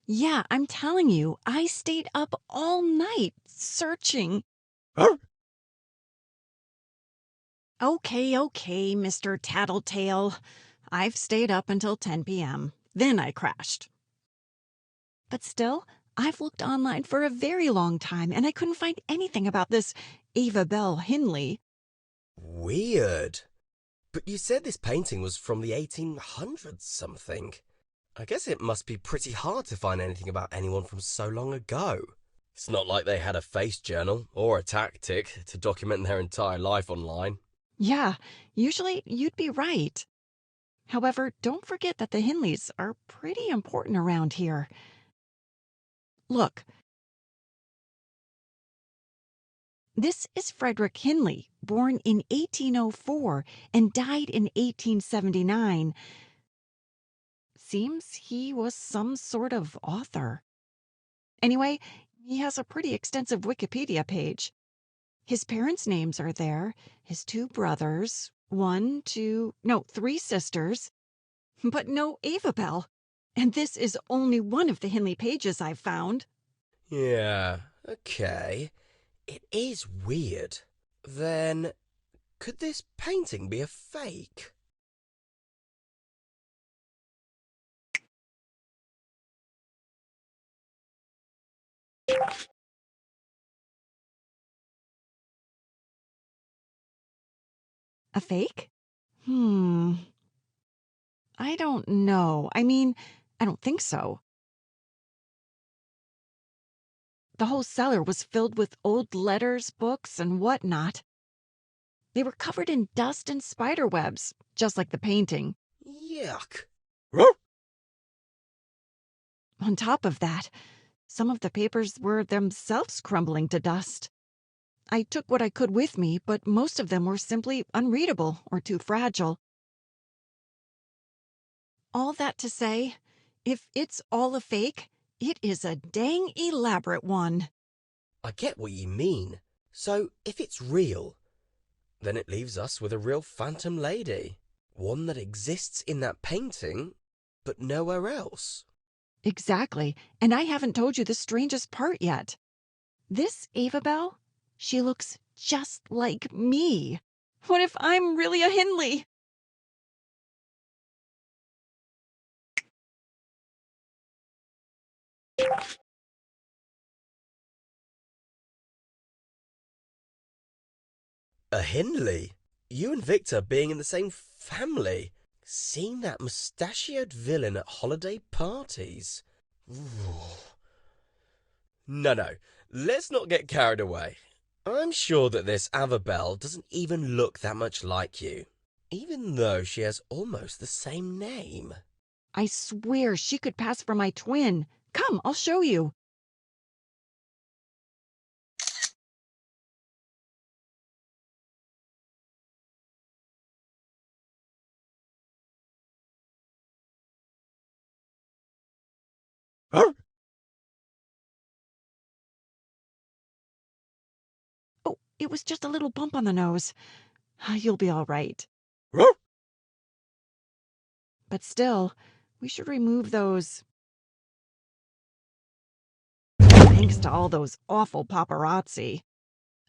Yeah, I'm telling you, I stayed up all night searching. Arr! Okay, Mr. Tattletale. I've stayed up until 10 p.m. Then I crashed. But still, I've looked online for a very long time and I couldn't find anything about this Ava Bell Hinley. Weird. But you said this painting was from the 1800s something. I guess it must be pretty hard to find anything about anyone from so long ago. It's not like they had a face journal or a tactic to document their entire life online. Yeah, usually you'd be right. However, don't forget that the Hinleys are pretty important around here. Look, this is Frederick Hinley, born in 1804 and died in 1879. Seems he was some sort of author. Anyway, he has a pretty extensive Wikipedia page. His parents' names are there, his two brothers, three sisters, but no Ava Bell. And this is only one of the Hinley pages I've found. Yeah, okay. It is weird. Then, could this painting be a fake? A fake? I don't know. I mean, I don't think so. The whole cellar was filled with old letters, books, and whatnot. They were covered in dust and spider webs, just like the painting. Yuck. On top of that, some of the papers were themselves crumbling to dust. I took what I could with me, but most of them were simply unreadable or too fragile. All that to say, if it's all a fake, it is a dang elaborate one. I get what you mean. So, if it's real, then it leaves us with a real phantom lady. One that exists in that painting, but nowhere else. Exactly, and I haven't told you the strangest part yet. This Ava Bell, she looks just like me. What if I'm really a Hindley? A Hindley? You and Victor being in the same family? Seeing that mustachioed villain at holiday parties? Ooh. No, let's not get carried away. I'm sure that this Ava Bell doesn't even look that much like you, even though she has almost the same name. I swear she could pass for my twin. Come, I'll show you. Arr! Oh, it was just a little bump on the nose. You'll be all right. Arr! But still, we should remove those. Thanks to all those awful paparazzi.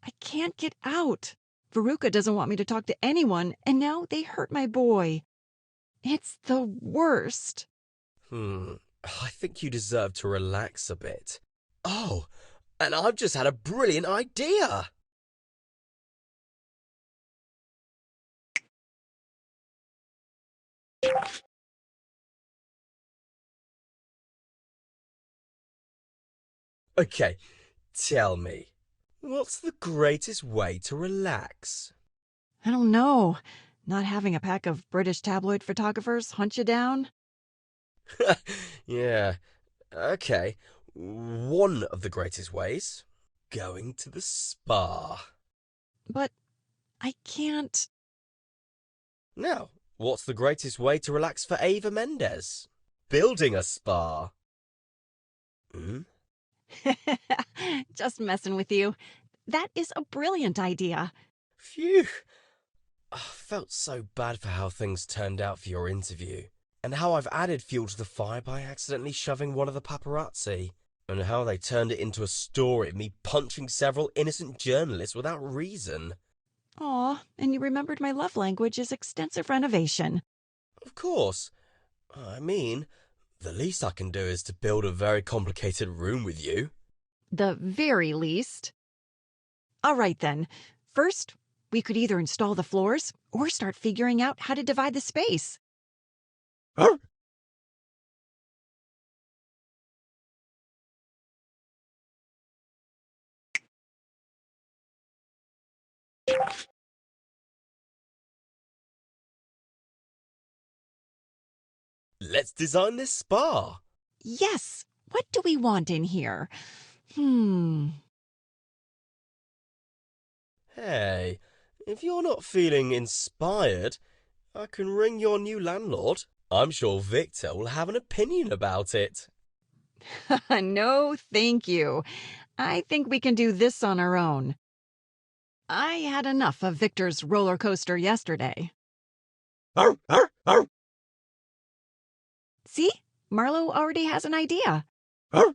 I can't get out. Veruca doesn't want me to talk to anyone, and now they hurt my boy. It's the worst. I think you deserve to relax a bit. Oh, and I've just had a brilliant idea. Okay, tell me, what's the greatest way to relax? I don't know. Not having a pack of British tabloid photographers hunt you down? Yeah, okay. One of the greatest ways, going to the spa. But I can't. Now, what's the greatest way to relax for Ava Mendes? Building a spa. Hmm? Just messing with you. That is a brilliant idea. Phew! I felt so bad for how things turned out for your interview, and how I've added fuel to the fire by accidentally shoving one of the paparazzi, and how they turned it into a story of me punching several innocent journalists without reason. Aw, and you remembered my love language is extensive renovation. Of course. I mean, the least I can do is to build a very complicated room with you. The very least. All right then. First, we could either install the floors or start figuring out how to divide the space. Arr! Let's design this spa. Yes. What do we want in here? Hey, if you're not feeling inspired, I can ring your new landlord. I'm sure Victor will have an opinion about it. No, thank you. I think we can do this on our own. I had enough of Victor's roller coaster yesterday. Arr, arr, arr, See? Marlo already has an idea. arr.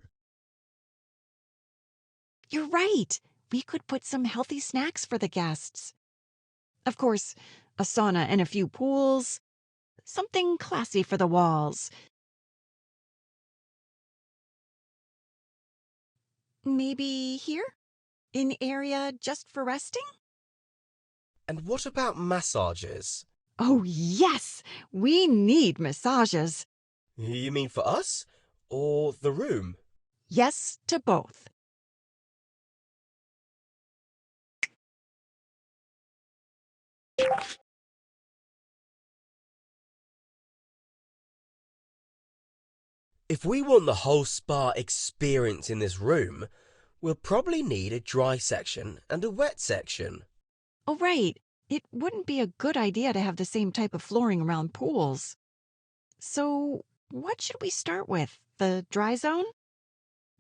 You're right. We could put some healthy snacks for the guests. Of course, a sauna and a few pools. Something classy for the walls. Maybe here? An area just for resting? And what about massages? Oh, yes! We need massages. You mean for us? Or the room? Yes to both. If we want the whole spa experience in this room, we'll probably need a dry section and a wet section. Oh, right. It wouldn't be a good idea to have the same type of flooring around pools. So, what should we start with? The dry zone?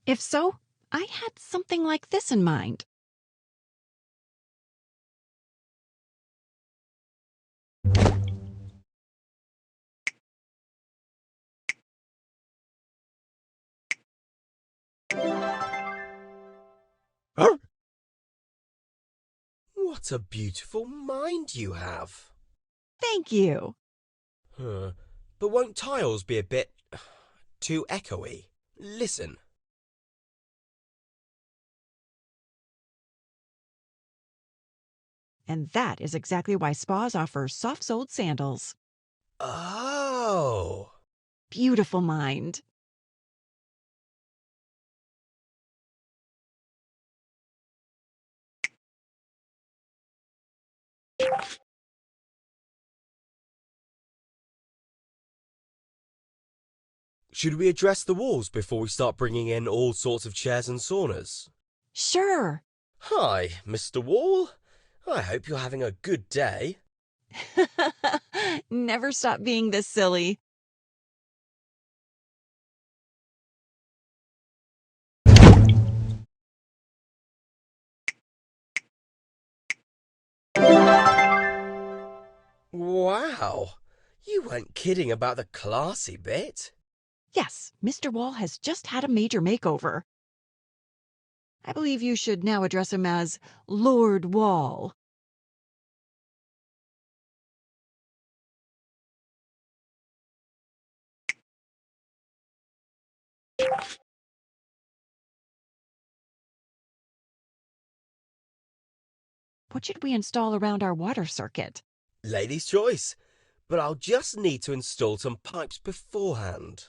If so, I had something like this in mind. Arr! What a beautiful mind you have. Thank you. But won't tiles be a bit too echoey? Listen. And that is exactly why spas offer soft-soled sandals. Oh. Beautiful mind. Should we address the walls before we start bringing in all sorts of chairs and saunas? Sure. Hi, Mr. Wall. I hope you're having a good day. Never stop being this silly. Wow. You weren't kidding about the classy bit. Yes, Mr. Wall has just had a major makeover. I believe you should now address him as Lord Wall. What should we install around our water circuit? Lady's choice. But I'll just need to install some pipes beforehand.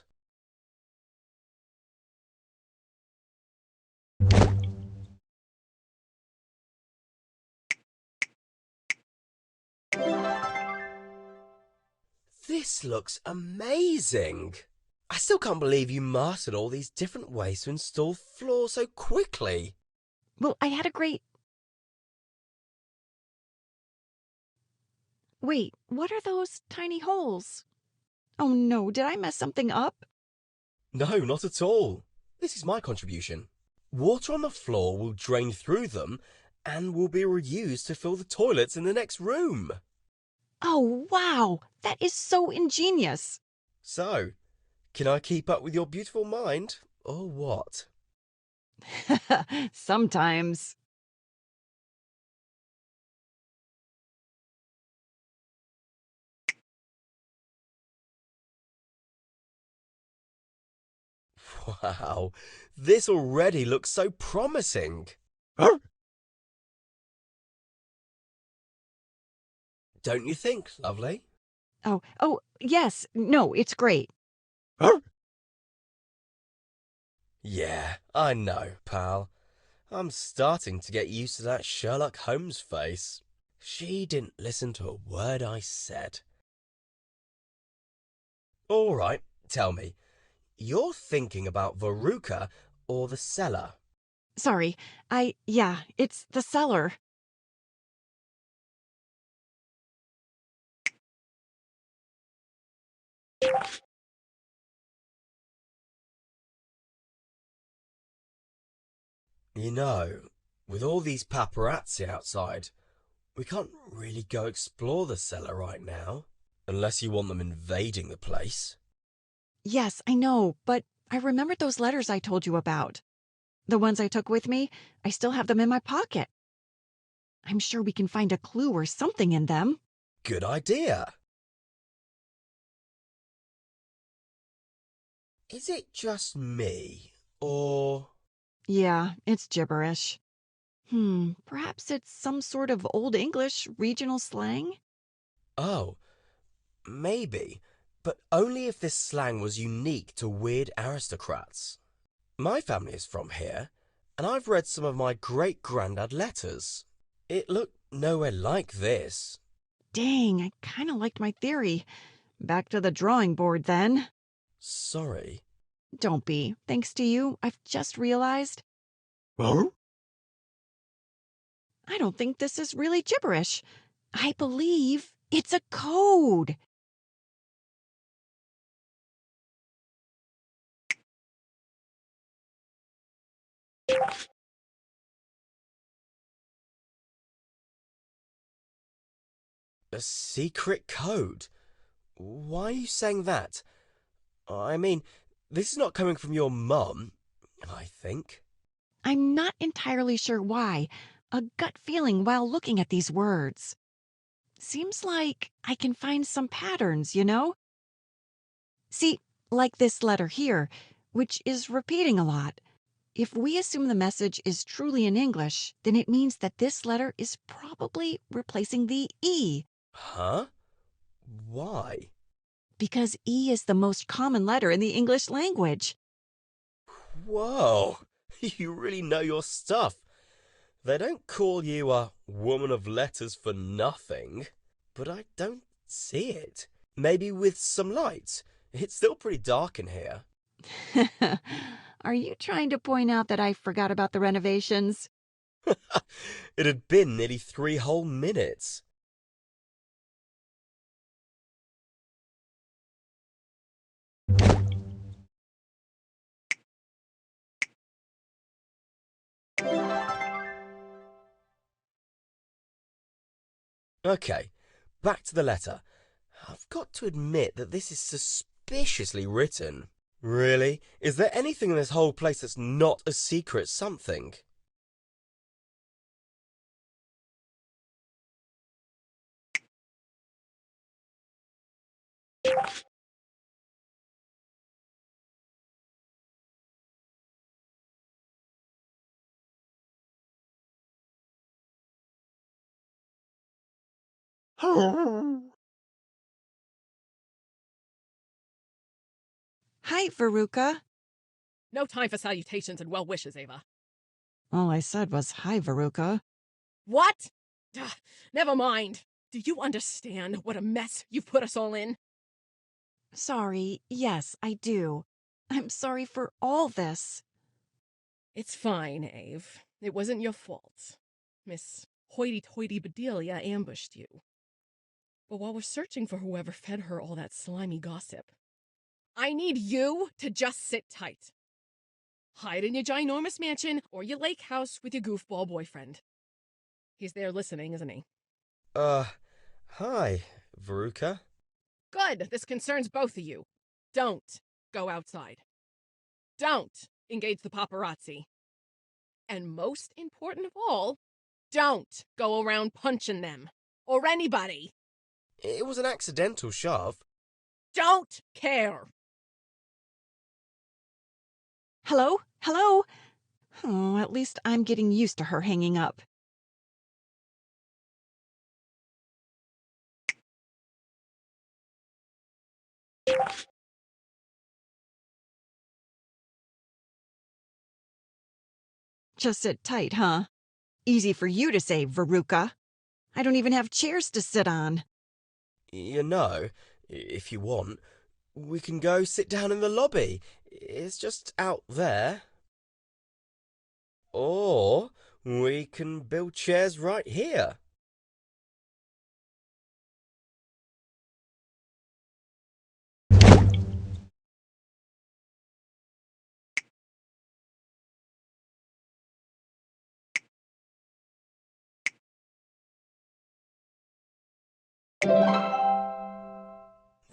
This looks amazing. I still can't believe you mastered all these different ways to install floors so quickly. Well, I had a great... Wait, what are those tiny holes? Oh no, did I mess something up? No, not at all. This is my contribution. Water on the floor will drain through them and will be reused to fill the toilets in the next room. Oh, wow! That is so ingenious. So, can I keep up with your beautiful mind, or what? Sometimes. Wow, this already looks so promising. Don't you think, lovely? Oh, yes. No, it's great. Yeah, I know, pal. I'm starting to get used to that Sherlock Holmes face. She didn't listen to a word I said. All right, tell me, you're thinking about Veruca or the cellar? Sorry. Yeah, it's the cellar. You know, with all these paparazzi outside, we can't really go explore the cellar right now. Unless you want them invading the place. Yes, I know, but I remembered those letters I told you about. The ones I took with me, I still have them in my pocket. I'm sure we can find a clue or something in them. Good idea. Is it just me? Or... Yeah, it's gibberish. Perhaps it's some sort of Old English regional slang? Oh, maybe. But only if this slang was unique to weird aristocrats. My family is from here, and I've read some of my great-granddad letters. It looked nowhere like this. Dang, I kind of liked my theory. Back to the drawing board then. Sorry. Don't be. Thanks to you, I've just realized Huh? I don't think this is really gibberish. I believe it's a code. A secret code? Why are you saying that? I mean, this is not coming from your mum, I think. I'm not entirely sure why. A gut feeling while looking at these words. Seems like I can find some patterns, you know? See, like this letter here, which is repeating a lot. If we assume the message is truly in English, then it means that this letter is probably replacing the E, Huh? Why? because E is the most common letter in the English language. Whoa, you really know your stuff. They don't call you a woman of letters for nothing, but I don't see it. Maybe with some light. It's still pretty dark in here. Are you trying to point out that I forgot about the renovations? It had been nearly 3 whole minutes. Okay, back to the letter. I've got to admit that this is suspiciously written. Really? Is there anything in this whole place that's not a secret something? Hi, Veruca. No time for salutations and well wishes, Ava. All I said was hi, Veruca. What? Never mind. Do you understand what a mess you've put us all in? Sorry, yes, I do. I'm sorry for all this. It's fine, Ave. It wasn't your fault. Miss Hoity-toity Bedelia ambushed you. But while we're searching for whoever fed her all that slimy gossip, I need you to just sit tight. Hide in your ginormous mansion or your lake house with your goofball boyfriend. He's there listening, isn't he? Hi, Veruca. Good. This concerns both of you. Don't go outside. Don't engage the paparazzi. And most important of all, don't go around punching them. Or anybody. It was an accidental shove. Don't care. Hello? Hello? Oh, at least I'm getting used to her hanging up. Just sit tight, huh? Easy for you to say, Veruca. I don't even have chairs to sit on. You know, if you want, we can go sit down in the lobby. It's just out there. Or we can build chairs right here.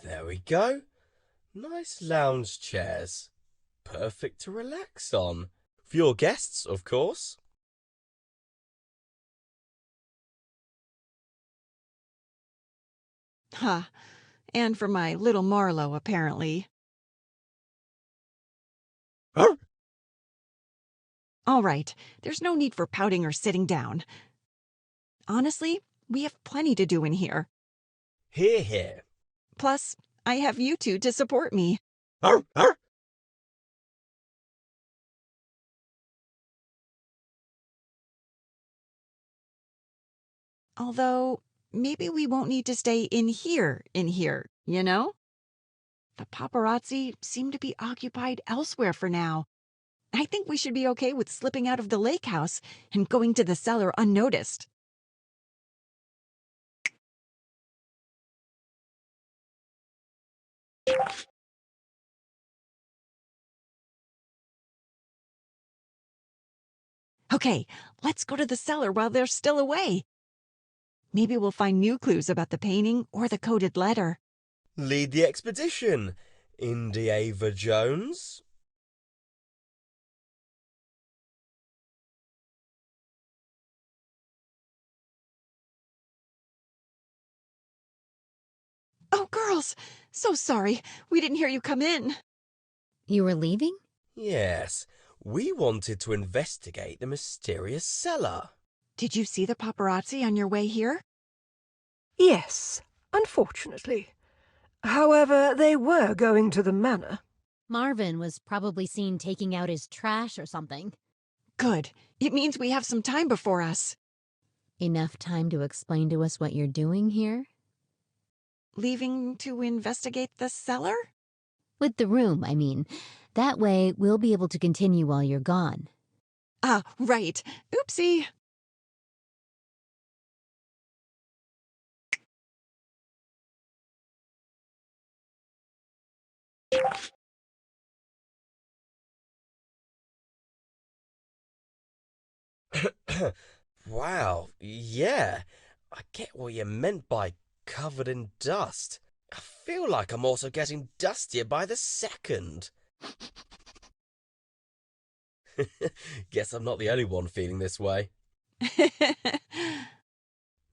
There we go. Nice lounge chairs. Perfect to relax on. For your guests, of course. Huh. And for my little Marlowe, apparently. All right, there's no need for pouting or sitting down. Honestly, we have plenty to do in here. Hear, hear. Plus, I have you two to support me. Although, maybe we won't need to stay in here, you know? The paparazzi seem to be occupied elsewhere for now. I think we should be okay with slipping out of the lake house and going to the cellar unnoticed. Okay, let's go to the cellar while they're still away. Maybe we'll find new clues about the painting or the coded letter. Lead the expedition, Indiana Jones. Oh, girls! So sorry. We didn't hear you come in. You were leaving? Yes, we wanted to investigate the mysterious cellar. Did you see the paparazzi on your way here? Yes, unfortunately. However, they were going to the manor. Marvin was probably seen taking out his trash or something. Good. It means we have some time before us. Enough time to explain to us what you're doing here? Leaving to investigate the cellar? With the room, I mean. That way, we'll be able to continue while you're gone. Ah, right. Oopsie. Wow, yeah. I get what you meant by covered in dust. I feel like I'm also getting dustier by the second. Guess I'm not the only one feeling this way.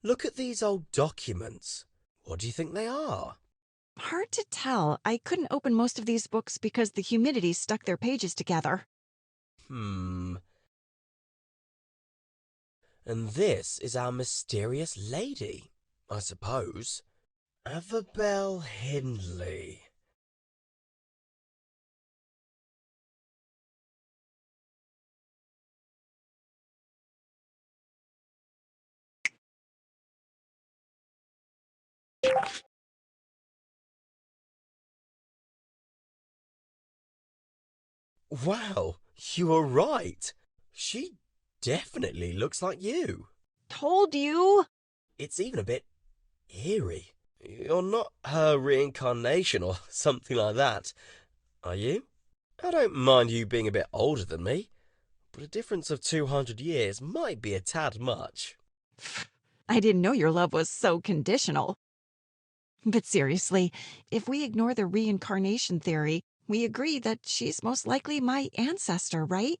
Look at these old documents. What do you think they are? Hard to tell. I couldn't open most of these books because the humidity stuck their pages together. And this is our mysterious lady, I suppose. Avabel Hindley. Wow, you were right. She definitely looks like you. Told you! It's even a bit eerie. You're not her reincarnation or something like that, are you? I don't mind you being a bit older than me, but a difference of 200 years might be a tad much. I didn't know your love was so conditional. But seriously, if we ignore the reincarnation theory, we agree that she's most likely my ancestor, right?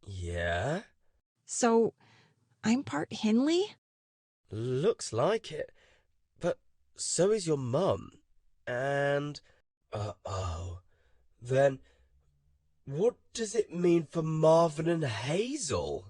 Yeah? So, I'm part Hinley? Looks like it. But so is your mum. And... Uh-oh. Then, what does it mean for Marvin and Hazel?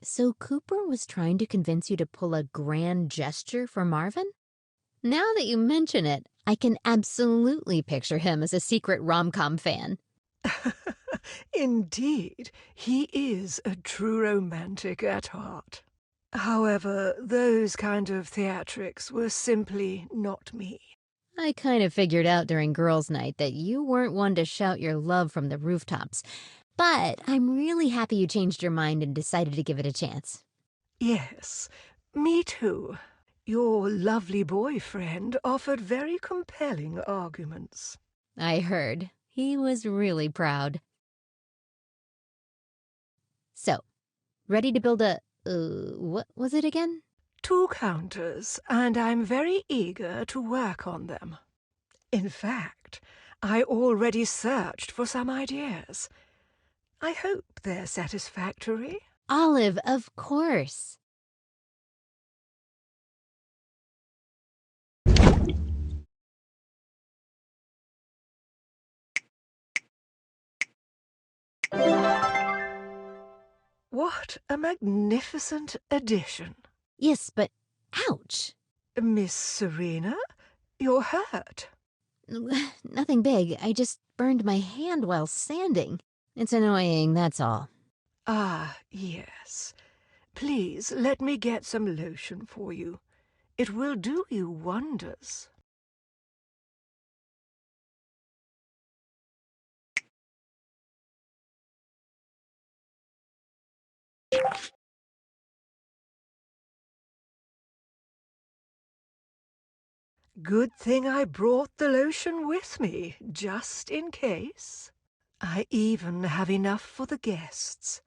So Cooper was trying to convince you to pull a grand gesture for Marvin? Now that you mention it, I can absolutely picture him as a secret rom-com fan. Indeed, he is a true romantic at heart. However, those kind of theatrics were simply not me. I kind of figured out during girls' night that you weren't one to shout your love from the rooftops. But I'm really happy you changed your mind and decided to give it a chance. Yes, me too. Your lovely boyfriend offered very compelling arguments. I heard. He was really proud. So, ready to build a... what was it again? 2 counters, and I'm very eager to work on them. In fact, I already searched for some ideas. I hope they're satisfactory. Olive, of course. What a magnificent addition. Yes, but ouch. Miss Serena, you're hurt. Nothing big. I just burned my hand while sanding. It's annoying, that's all. Ah, yes. Please let me get some lotion for you. It will do you wonders. Good thing I brought the lotion with me, just in case. I even have enough for the guests,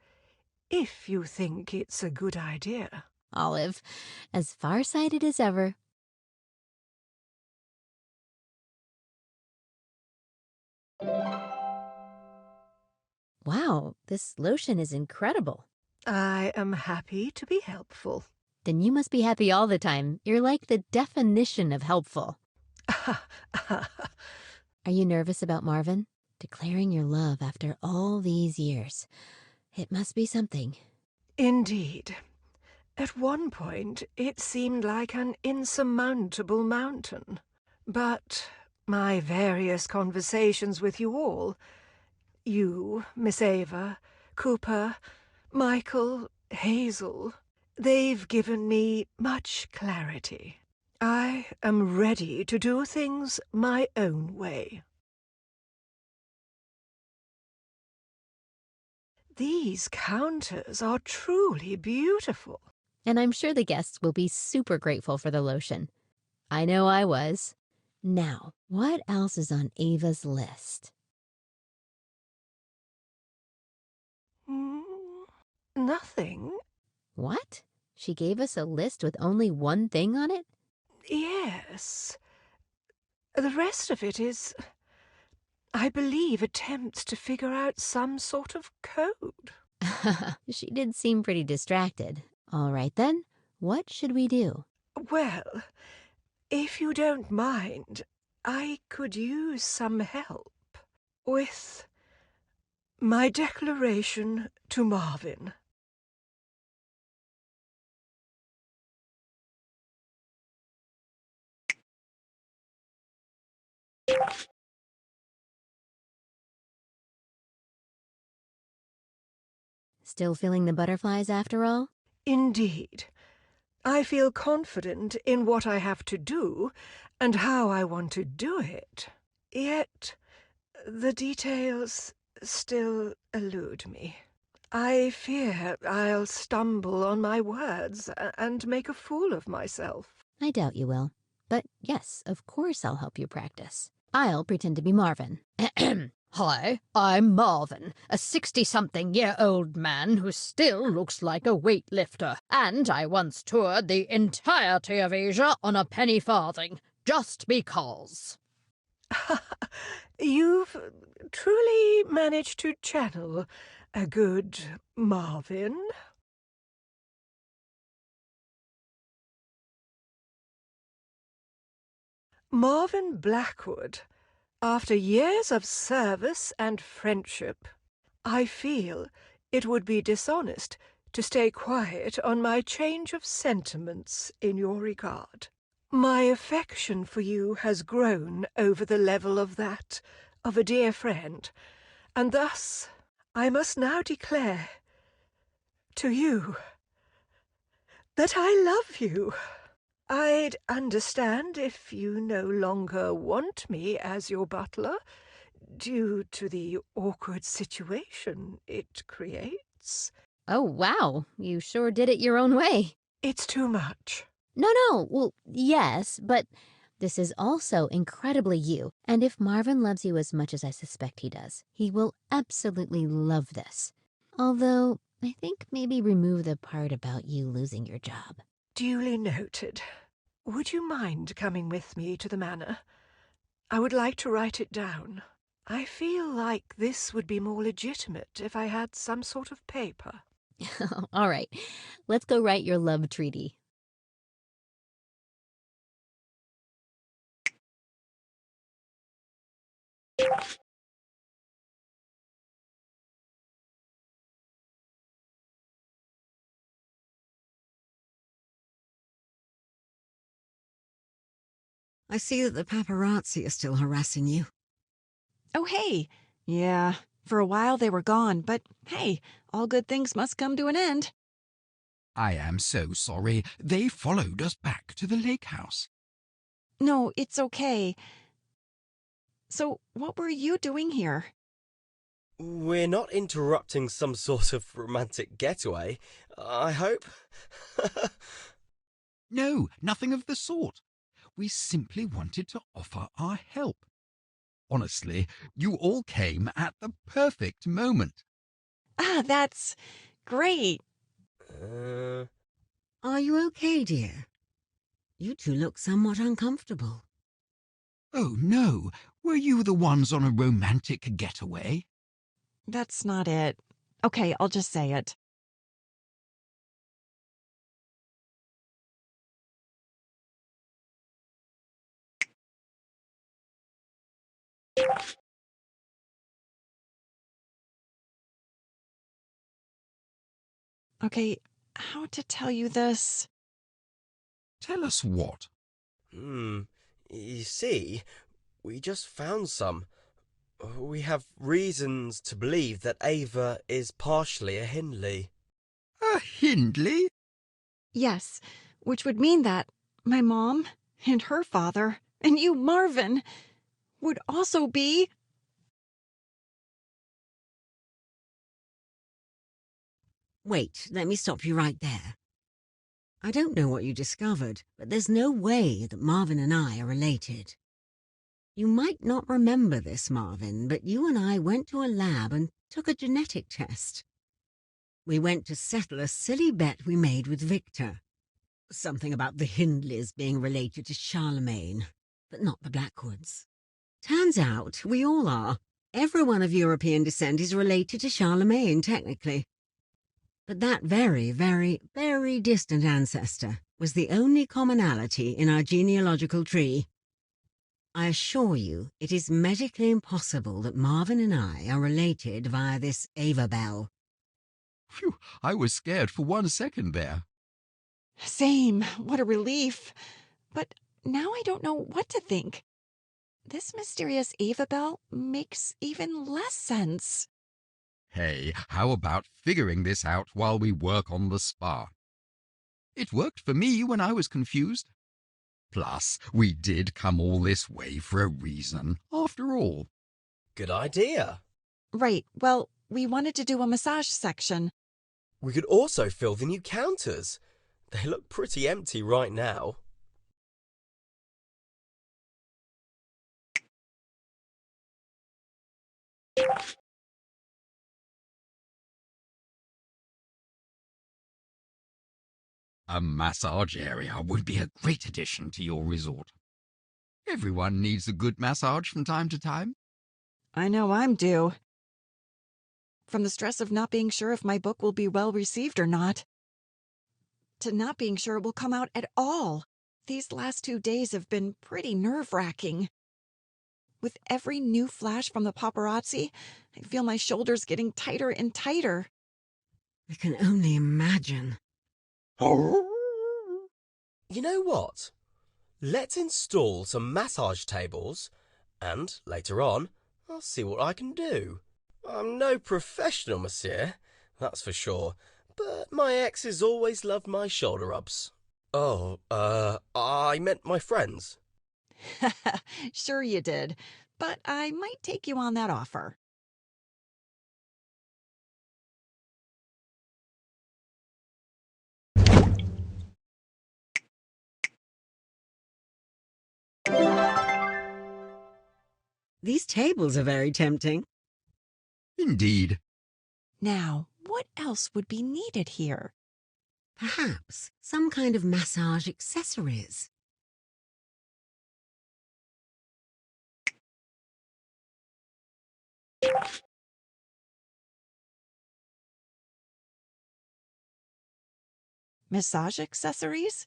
if you think it's a good idea. Olive, as far-sighted as ever. Wow, this lotion is incredible. I am happy to be helpful. Then you must be happy all the time. You're like the definition of helpful. Are you nervous about Marvin? Declaring your love after all these years. It must be something. Indeed. At one point, it seemed like an insurmountable mountain. But my various conversations with you all, you, Miss Ava, Cooper, Michael, Hazel, they've given me much clarity. I am ready to do things my own way. These counters are truly beautiful. And I'm sure the guests will be super grateful for the lotion. I know I was. Now, what else is on Ava's list? Nothing. What? She gave us a list with only one thing on it? Yes. The rest of it is, I believe, attempts to figure out some sort of code. She did seem pretty distracted. All right then, what should we do? Well, if you don't mind, I could use some help with my declaration to Marvin. Still feeling the butterflies after all? Indeed. I feel confident in what I have to do and how I want to do it. Yet, The details still elude me. I fear I'll stumble on my words and make a fool of myself. I doubt you will. But yes, of course I'll help you practice. I'll pretend to be Marvin. Hi, I'm Marvin, a 60-something-year-old man who still looks like a weightlifter. And I once toured the entirety of Asia on a penny farthing, just because. You've truly managed to channel a good Marvin. Marvin Blackwood, after years of service and friendship, I feel it would be dishonest to stay quiet on my change of sentiments in your regard. My affection for you has grown over the level of that of a dear friend, and thus I must now declare to you that I love you. I'd understand if you no longer want me as your butler, due to the awkward situation it creates. Oh, wow. You sure did it your own way. It's too much. No. Well, yes, but this is also incredibly you. And if Marvin loves you as much as I suspect he does, he will absolutely love this. Although, I think maybe remove the part about you losing your job. Duly noted. Would you mind coming with me to the manor? I would like to write it down. I feel like this would be more legitimate if I had some sort of paper. All right, let's go write your love treaty. I see that the paparazzi are still harassing you. Oh, hey. Yeah, for a while they were gone, but hey, all good things must come to an end. I am so sorry. They followed us back to the lake house. No, it's okay. So, what were you doing here? We're not interrupting some sort of romantic getaway, I hope. No, nothing of the sort. We simply wanted to offer our help. Honestly, you all came at the perfect moment. Ah, that's great. Are you okay, dear? You two look somewhat uncomfortable. Oh, no. Were you the ones on a romantic getaway? That's not it. Okay, I'll just say it. Okay, how to tell you this? Tell us what? You see, we just found some. We have reasons to believe that Ava is partially a Hindley. A Hindley? Yes, which would mean that my mom and her father and you, Marvin, would also be... Wait, let me stop you right there. I don't know what you discovered, but there's no way that Marvin and I are related. You might not remember this, Marvin, but you and I went to a lab and took a genetic test. We went to settle a silly bet we made with Victor. Something about the Hindleys being related to Charlemagne, but not the Blackwoods. Turns out we all are. Everyone of European descent is related to Charlemagne, technically. But that very, very, very distant ancestor was the only commonality in our genealogical tree. I assure you, it is medically impossible that Marvin and I are related via this Ava Bell. Phew, I was scared for 1 second there. Same, what a relief. But now I don't know what to think. This mysterious Ava Bell makes even less sense. Hey, how about figuring this out while we work on the spa? It worked for me when I was confused. Plus, we did come all this way for a reason, after all. Good idea. Right, well, we wanted to do a massage section. We could also fill the new counters. They look pretty empty right now. A massage area would be a great addition to your resort. Everyone needs a good massage from time to time. I know I'm due. From the stress of not being sure if my book will be well received or not, to not being sure it will come out at all. These last 2 days have been pretty nerve-wracking. With every new flash from the paparazzi, I feel my shoulders getting tighter and tighter. I can only imagine. You know what? Let's install some massage tables, and later on, I'll see what I can do. I'm no professional, monsieur, that's for sure, but my exes always loved my shoulder rubs. Oh, I meant my friends. Sure you did, but I might take you on that offer. These tables are very tempting. Indeed. Now, what else would be needed here? Perhaps some kind of massage accessories. Massage accessories?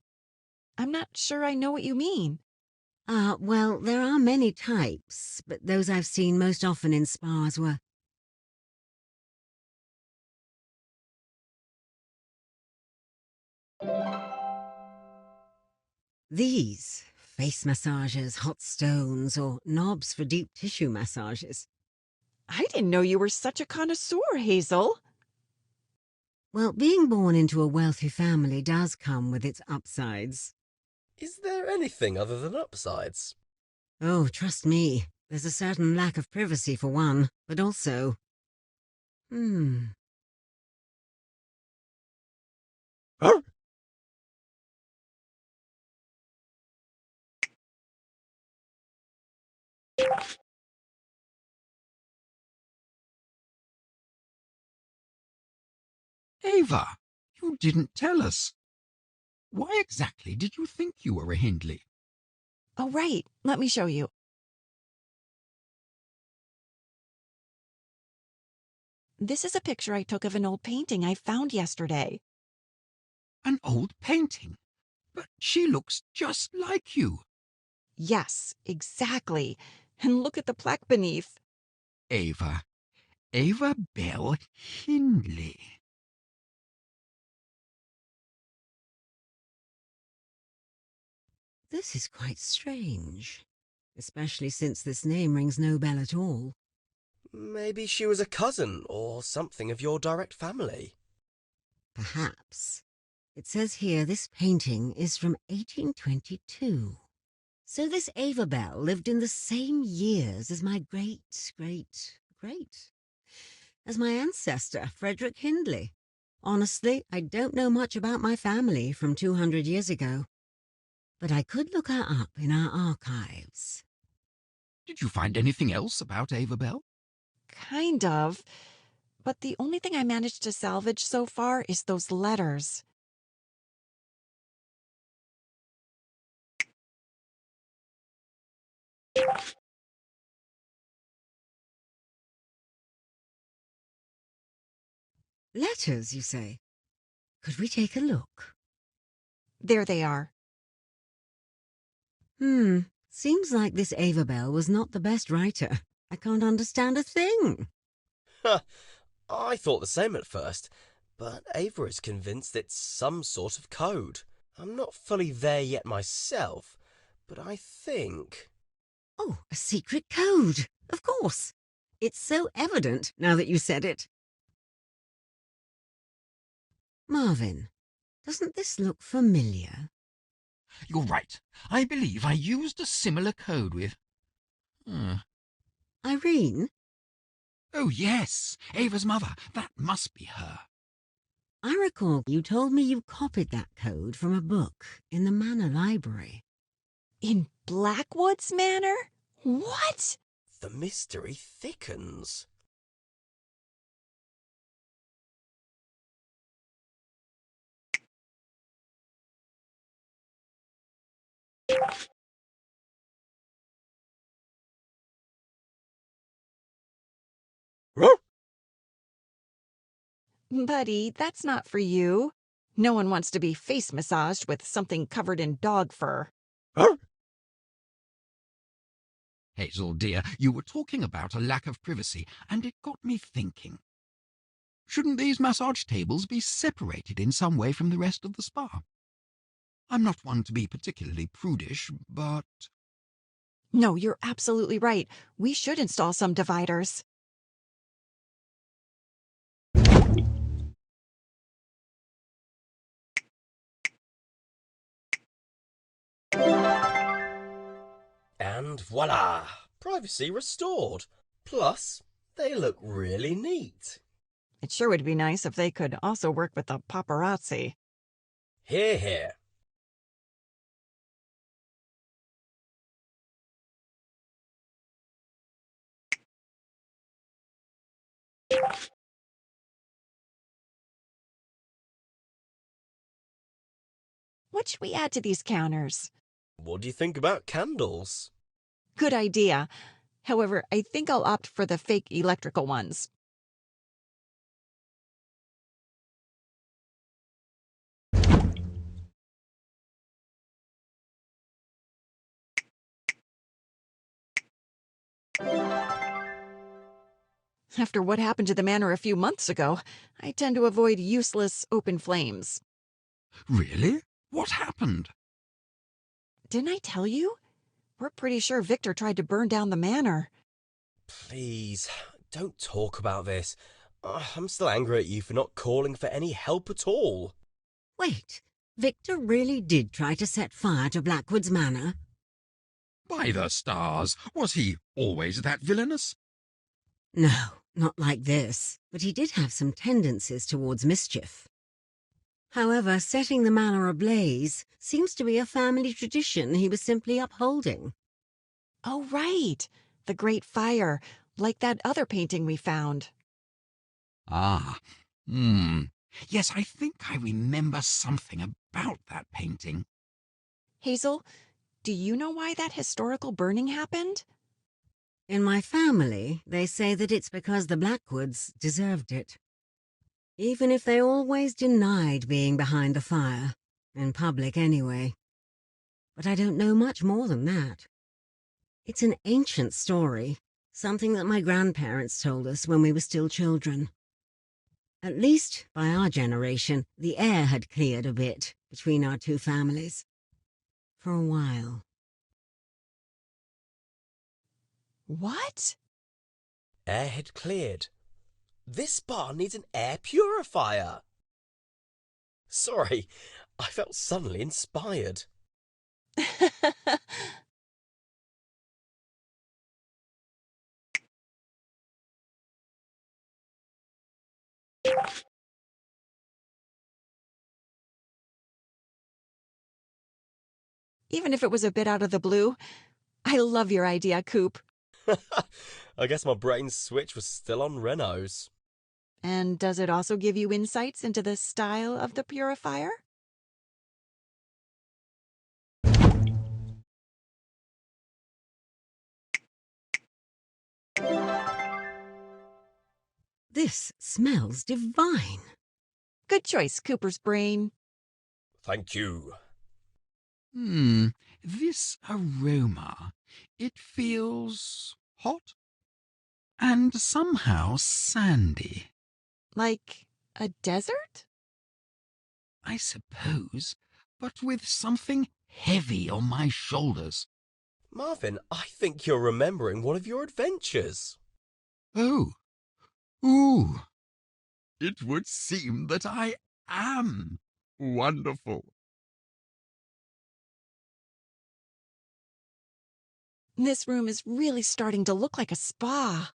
I'm not sure I know what you mean. Well, there are many types, but those I've seen most often in spas were... These, face massages, hot stones, or knobs for deep tissue massages. I didn't know you were such a connoisseur, Hazel. Well, being born into a wealthy family does come with its upsides. Is there anything other than upsides? Oh, trust me, there's a certain lack of privacy for one, but also... Ava, you didn't tell us. Why exactly did you think you were a Hindley? Oh, right. Let me show you. This is a picture I took of an old painting I found yesterday. An old painting? But she looks just like you. Yes, exactly. And look at the plaque beneath. Ava Bell Hindley. This is quite strange, especially since this name rings no bell at all. Maybe she was a cousin or something of your direct family. Perhaps. It says here this painting is from 1822. So this Ava Bell lived in the same years as my great, as my ancestor, Frederick Hindley. Honestly, I don't know much about my family from 200 years ago. But I could look her up in our archives. Did you find anything else about Ava Bell? Kind of. But the only thing I managed to salvage so far is those letters. Letters, you say? Could we take a look? There they are. Seems like this Ava Bell was not the best writer. I can't understand a thing. I thought the same at first, but Ava is convinced it's some sort of code. I'm not fully there yet myself, but I think... Oh, a secret code. Of course. It's so evident now that you said it. Marvin, doesn't this look familiar? You're right. I believe I used a similar code with... Irene? Oh, yes, Ava's mother. That must be her. I recall you told me you copied that code from a book in the Manor library. In Blackwoods Manor? What? The mystery thickens. Ruh! Buddy, that's not for you. No one wants to be face massaged with something covered in dog fur. Ruh! Hazel, dear, you were talking about a lack of privacy, and it got me thinking. Shouldn't these massage tables be separated in some way from the rest of the spa? I'm not one to be particularly prudish, but... No, you're absolutely right. We should install some dividers. And voila! Privacy restored. Plus, they look really neat. It sure would be nice if they could also work with the paparazzi. Hear, hear. What should we add to these counters? What do you think about candles? Good idea. However, I think I'll opt for the fake electrical ones. After what happened to the manor a few months ago, I tend to avoid useless open flames. Really? What happened? Didn't I tell you? We're pretty sure Victor tried to burn down the manor. Please, don't talk about this. I'm still angry at you for not calling for any help at all. Wait, Victor really did try to set fire to Blackwood's Manor? By the stars, was he always that villainous? No, not like this, but he did have some tendencies towards mischief. However, setting the manor ablaze seems to be a family tradition he was simply upholding. Oh, right. The Great Fire, like that other painting we found. Ah, yes, I think I remember something about that painting. Hazel, do you know why that historical burning happened? In my family, they say that it's because the Blackwoods deserved it. Even if they always denied being behind the fire, in public anyway. But I don't know much more than that. It's an ancient story, something that my grandparents told us when we were still children. At least, by our generation, the air had cleared a bit between our two families. For a while. What? Air had cleared. This bar needs an air purifier. Sorry, I felt suddenly inspired. Even if it was a bit out of the blue, I love your idea, Coop. I guess my brain's switch was still on Renos. And does it also give you insights into the style of the purifier? This smells divine. Good choice, Cooper's brain. Thank you. This aroma, it feels hot and somehow sandy. Like a desert? I suppose, but with something heavy on my shoulders. Marvin, I think you're remembering one of your adventures. Oh, ooh, it would seem that I am wonderful. This room is really starting to look like a spa.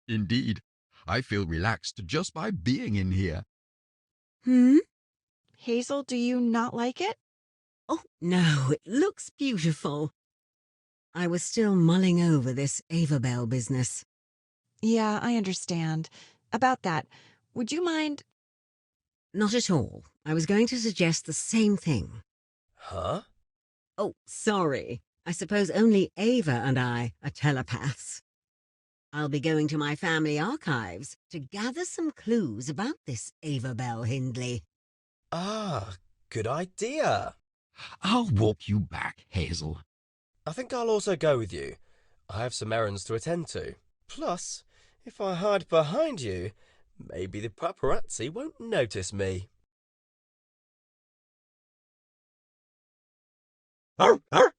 Indeed, I feel relaxed just by being in here. Hazel, do you not like it? Oh, no, it looks beautiful. I was still mulling over this Avabel business. Yeah, I understand. About that, would you mind? Not at all. I was going to suggest the same thing. Huh? Oh, sorry. I suppose only Ava and I are telepaths. I'll be going to my family archives to gather some clues about this Avabel Hindley. Ah, good idea. I'll walk you back, Hazel. I think I'll also go with you. I have some errands to attend to. Plus, if I hide behind you, maybe the paparazzi won't notice me. Arr, arr.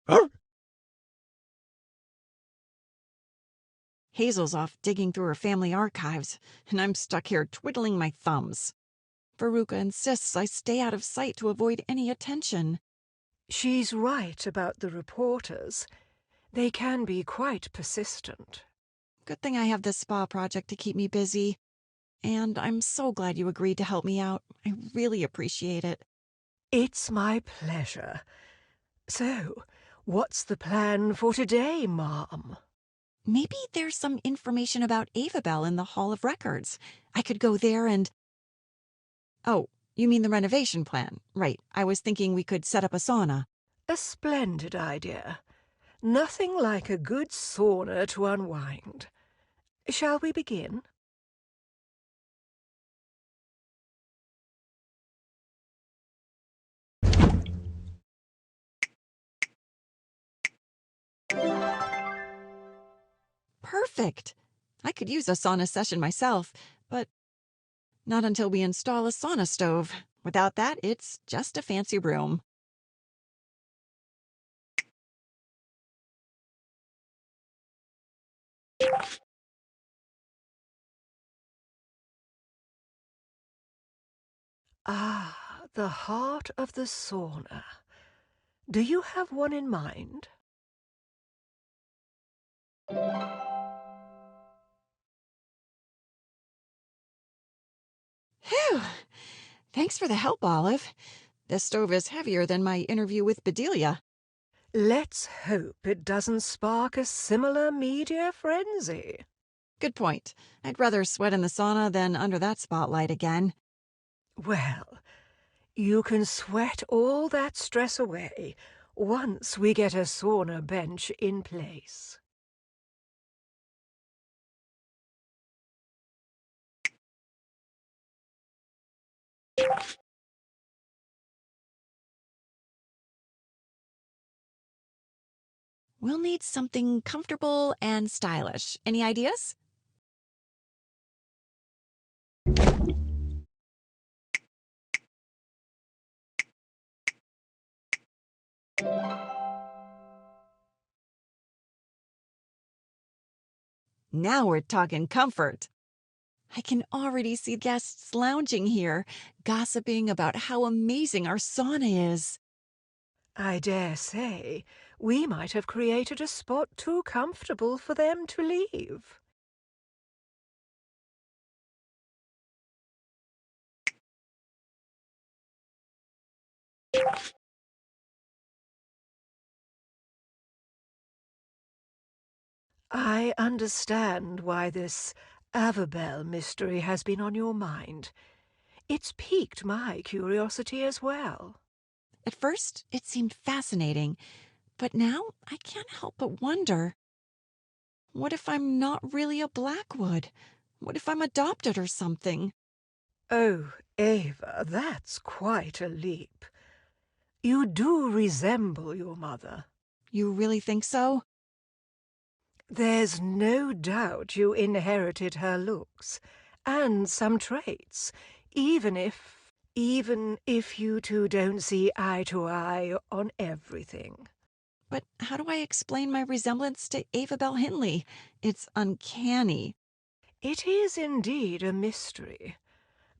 Arr. Hazel's off digging through her family archives, and I'm stuck here twiddling my thumbs. Veruca insists I stay out of sight to avoid any attention. She's right about the reporters. They can be quite persistent. Good thing I have this spa project to keep me busy. And I'm so glad you agreed to help me out. I really appreciate it. It's my pleasure. So, what's the plan for today, Mom? Maybe there's some information about Avabel in the Hall of Records. I could go there and... Oh, you mean the renovation plan? Right, I was thinking we could set up a sauna. A splendid idea. Nothing like a good sauna to unwind. Shall we begin? Perfect! I could use a sauna session myself, but not until we install a sauna stove. Without that, it's just a fancy room. Ah, the heart of the sauna. Do you have one in mind? Phew! Thanks for the help, Olive. This stove is heavier than my interview with Bedelia. Let's hope it doesn't spark a similar media frenzy. Good point. I'd rather sweat in the sauna than under that spotlight again. Well, you can sweat all that stress away once we get a sauna bench in place. We'll need something comfortable and stylish. Any ideas? Now we're talking comfort. I can already see guests lounging here, gossiping about how amazing our sauna is. I dare say we might have created a spot too comfortable for them to leave. I understand why this Avabel mystery has been on your mind. It's piqued my curiosity as well. At first, it seemed fascinating, but now I can't help but wonder. What if I'm not really a Blackwood? What if I'm adopted or something? Oh, Ava, that's quite a leap. You do resemble your mother. You really think so? There's no doubt you inherited her looks, and some traits, even if... even if you two don't see eye to eye on everything. But how do I explain my resemblance to Ava Bell Hindley? It's uncanny. It is indeed a mystery,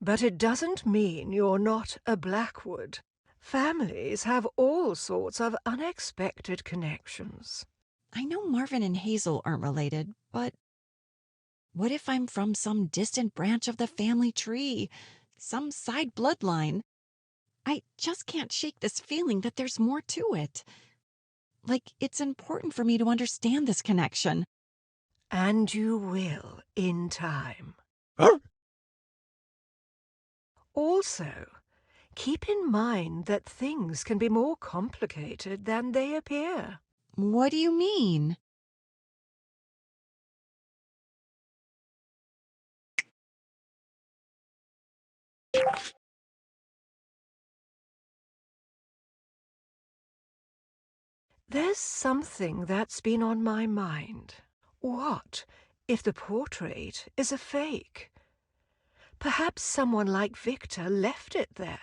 but it doesn't mean you're not a Blackwood. Families have all sorts of unexpected connections. I know Marvin and Hazel aren't related, but what if I'm from some distant branch of the family tree? Some side bloodline? I just can't shake this feeling that there's more to it. Like, it's important for me to understand this connection. And you will, in time. Also, keep in mind that things can be more complicated than they appear. What do you mean? There's something that's been on my mind. What if the portrait is a fake? Perhaps someone like Victor left it there.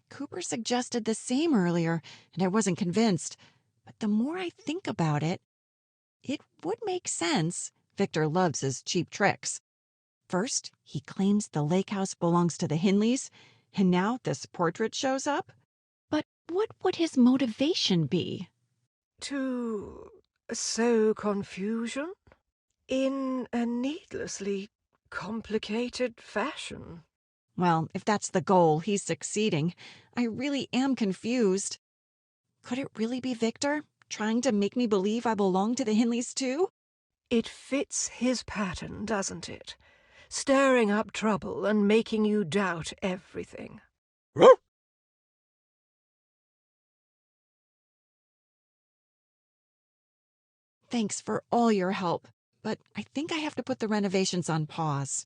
Cooper suggested the same earlier, and I wasn't convinced. But the more I think about it, it would make sense. Victor loves his cheap tricks. First, he claims the lake house belongs to the Hindleys, and now this portrait shows up? But what would his motivation be? To sow confusion in a needlessly complicated fashion. Well, if that's the goal, he's succeeding. I really am confused. Could it really be Victor, trying to make me believe I belong to the Hindleys too? It fits his pattern, doesn't it? Stirring up trouble and making you doubt everything. Thanks for all your help, but I think I have to put the renovations on pause.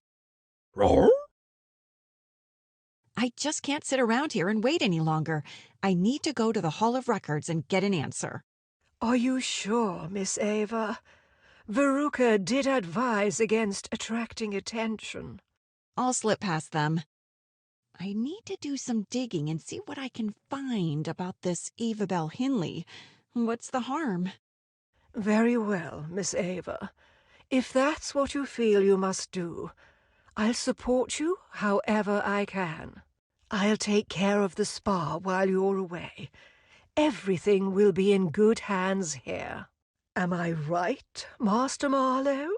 I just can't sit around here and wait any longer. I need to go to the Hall of Records and get an answer. Are you sure, Miss Ava? Veruca did advise against attracting attention. I'll slip past them. I need to do some digging and see what I can find about this Ava Bell Hindley. What's the harm? Very well, Miss Ava. If that's what you feel you must do, I'll support you however I can. I'll take care of the spa while you're away. Everything will be in good hands here. Am I right, Master Marlowe?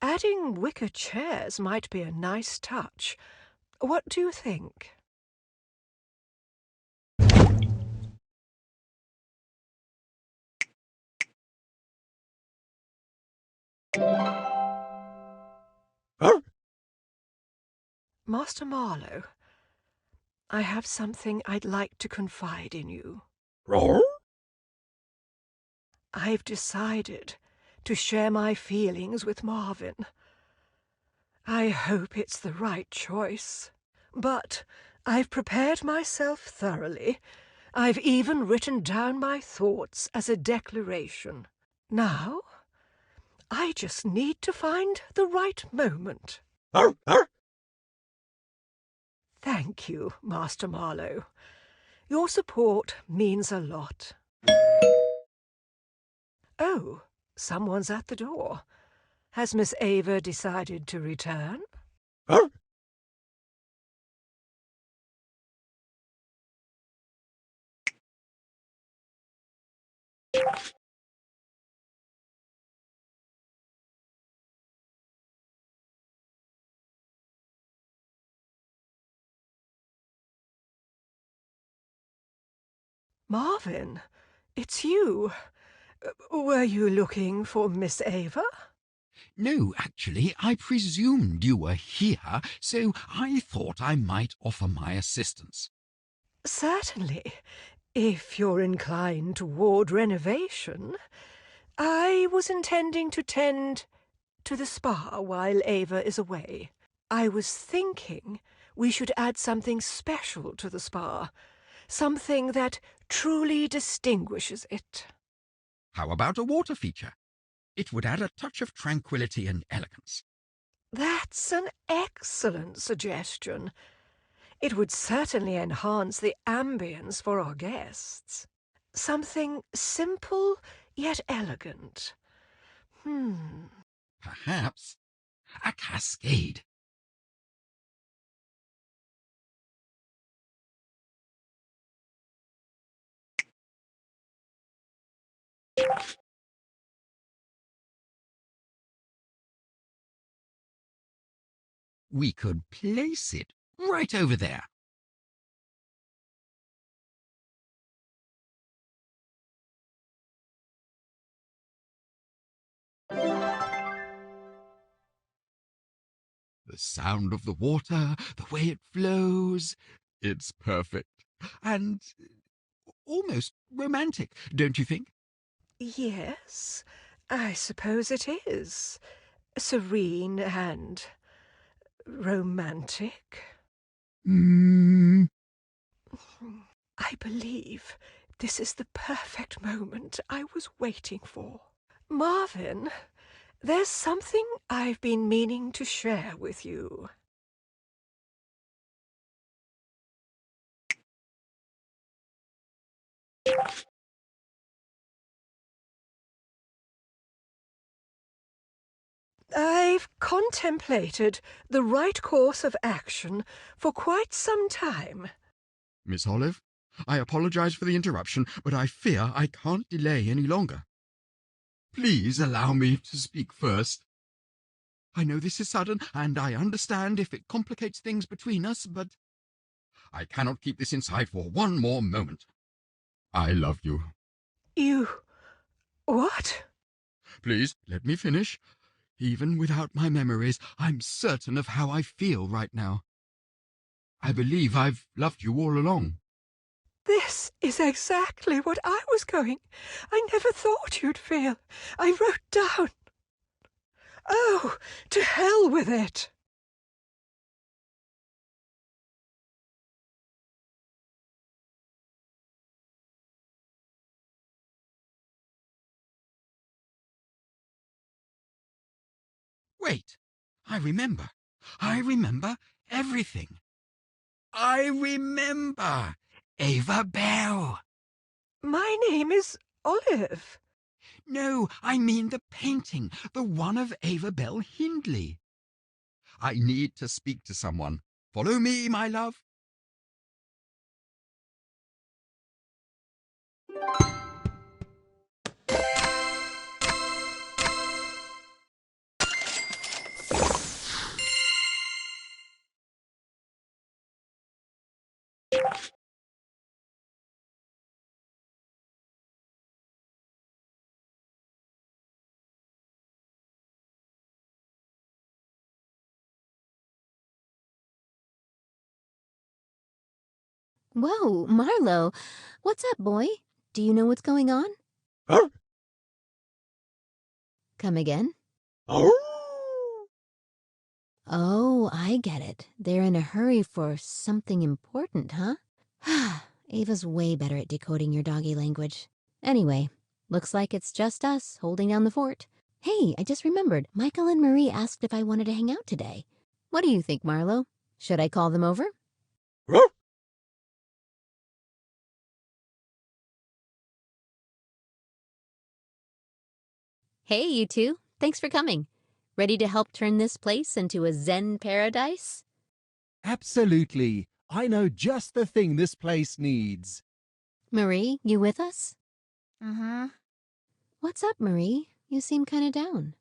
Adding wicker chairs might be a nice touch. What do you think? Master Marlowe, I have something I'd like to confide in you. I've decided to share my feelings with Marvin. I hope it's the right choice. But I've prepared myself thoroughly. I've even written down my thoughts as a declaration. Now, I just need to find the right moment. Thank you, Master Marlowe. Your support means a lot. Oh, someone's at the door. Has Miss Ava decided to return? Marvin, it's you. Were you looking for Miss Ava? No, actually, I presumed you were here, so I thought I might offer my assistance. Certainly, if you're inclined toward renovation. I was intending to tend to the spa while Ava is away. I was thinking we should add something special to the spa. Something that truly distinguishes it. How about a water feature? It would add a touch of tranquility and elegance. That's an excellent suggestion. It would certainly enhance the ambience for our guests. Something simple yet elegant. Perhaps a cascade. We could place it right over there. The sound of the water, the way it flows, it's perfect. And almost romantic, don't you think? Yes, I suppose it is. Serene and romantic. Mm. I believe this is the perfect moment I was waiting for. Marvin, there's something I've been meaning to share with you. I've contemplated the right course of action for quite some time. Miss Olive, I apologize for the interruption, but I fear I can't delay any longer. Please allow me to speak first. I know this is sudden, and I understand if it complicates things between us, but I cannot keep this inside for one more moment. I love you. You... what? Please, let me finish. Even without my memories, I'm certain of how I feel right now. I believe I've loved you all along. This is exactly what I was going. I never thought you'd feel. I wrote down. Oh, to hell with it! Wait, I remember. I remember everything. I remember. Ava Bell. My name is Olive. No, I mean the painting, the one of Ava Bell Hindley. I need to speak to someone. Follow me, my love. Whoa, Marlowe. What's up, boy? Do you know what's going on? Arr! Come again? Arr! Oh, I get it. They're in a hurry for something important, huh? Ava's way better at decoding your doggy language. Anyway, looks like it's just us holding down the fort. Hey, I just remembered. Michael and Marie asked if I wanted to hang out today. What do you think, Marlowe? Should I call them over? Arr! Hey, you two. Thanks for coming. Ready to help turn this place into a Zen paradise? Absolutely. I know just the thing this place needs. Marie, you with us? Mm-hmm. What's up, Marie? You seem kind of down.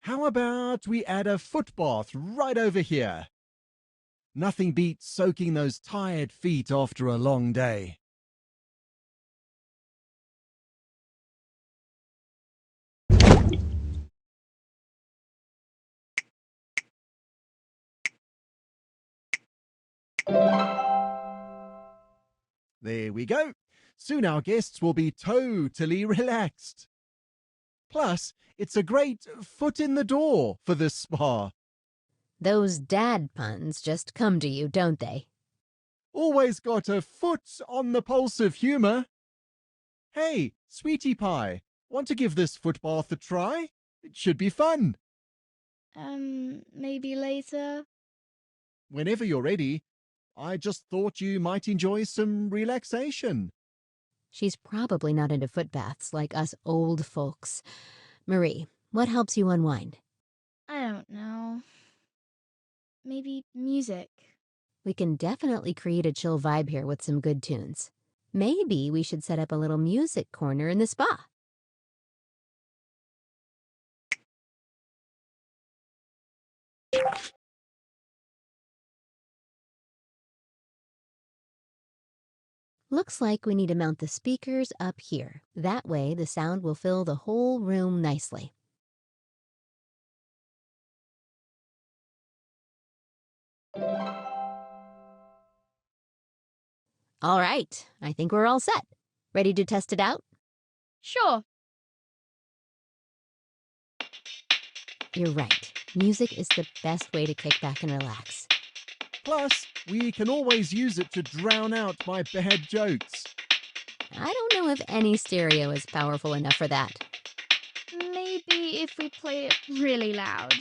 How about we add a foot bath right over here? Nothing beats soaking those tired feet after a long day. There we go. Soon our guests will be totally relaxed. Plus, it's a great foot in the door for this spa. Those dad puns just come to you, don't they? Always got a foot on the pulse of humour. Hey, sweetie pie, want to give this foot bath a try? It should be fun. Maybe later? Whenever you're ready, I just thought you might enjoy some relaxation. She's probably not into foot baths like us old folks. Marie, what helps you unwind? I don't know. Maybe music. We can definitely create a chill vibe here with some good tunes. Maybe we should set up a little music corner in the spa. Looks like we need to mount the speakers up here. That way the sound will fill the whole room nicely. All right, I think we're all set. Ready to test it out? Sure. You're right. Music is the best way to kick back and relax. Plus, we can always use it to drown out my bad jokes. I don't know if any stereo is powerful enough for that. Maybe if we play it really loud.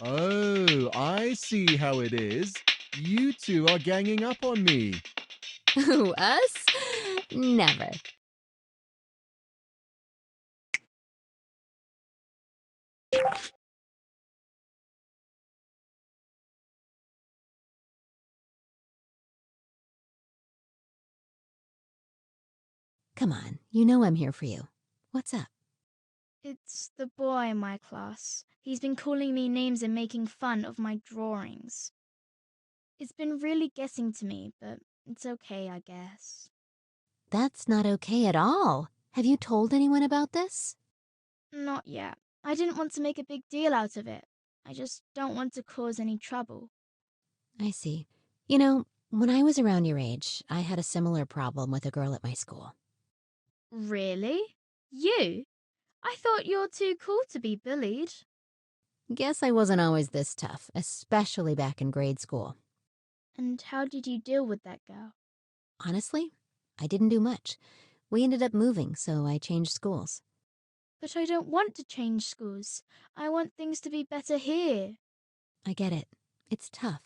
Oh, I see how it is. You two are ganging up on me. Who, us? Never. Come on, you know I'm here for you. What's up? It's the boy in my class. He's been calling me names and making fun of my drawings. It's been really getting to me, but it's okay, I guess. That's not okay at all. Have you told anyone about this? Not yet. I didn't want to make a big deal out of it. I just don't want to cause any trouble. I see. You know, when I was around your age, I had a similar problem with a girl at my school. Really? You? I thought you're too cool to be bullied. Guess I wasn't always this tough, especially back in grade school. And how did you deal with that girl? Honestly, I didn't do much. We ended up moving, so I changed schools. But I don't want to change schools. I want things to be better here. I get it. It's tough.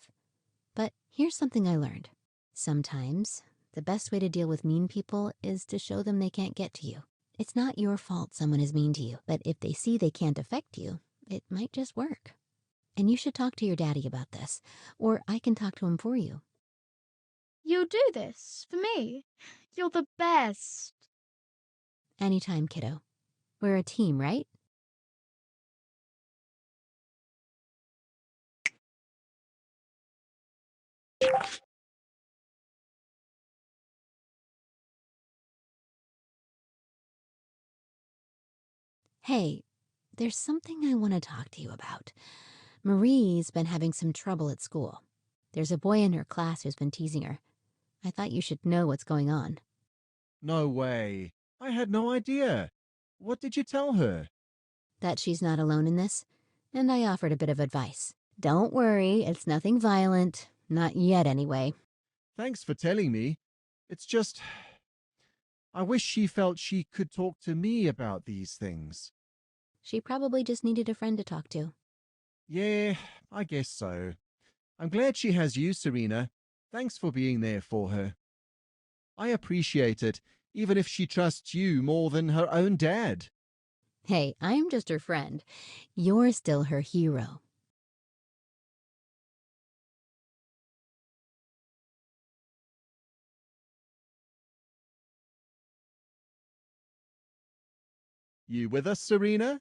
But here's something I learned. Sometimes, the best way to deal with mean people is to show them they can't get to you. It's not your fault someone is mean to you, but if they see they can't affect you, it might just work. And you should talk to your daddy about this, or I can talk to him for you. You'll do this for me. You're the best. Anytime, kiddo. We're a team, right? Hey, there's something I want to talk to you about. Marie's been having some trouble at school. There's a boy in her class who's been teasing her. I thought you should know what's going on. No way. I had no idea. What did you tell her? That she's not alone in this, and I offered a bit of advice. Don't worry, it's nothing violent. Not yet, anyway. Thanks for telling me. It's just, I wish she felt she could talk to me about these things. She probably just needed a friend to talk to. Yeah, I guess so. I'm glad she has you, Serena. Thanks for being there for her. I appreciate it, even if she trusts you more than her own dad. Hey, I'm just her friend. You're still her hero. You with us, Serena?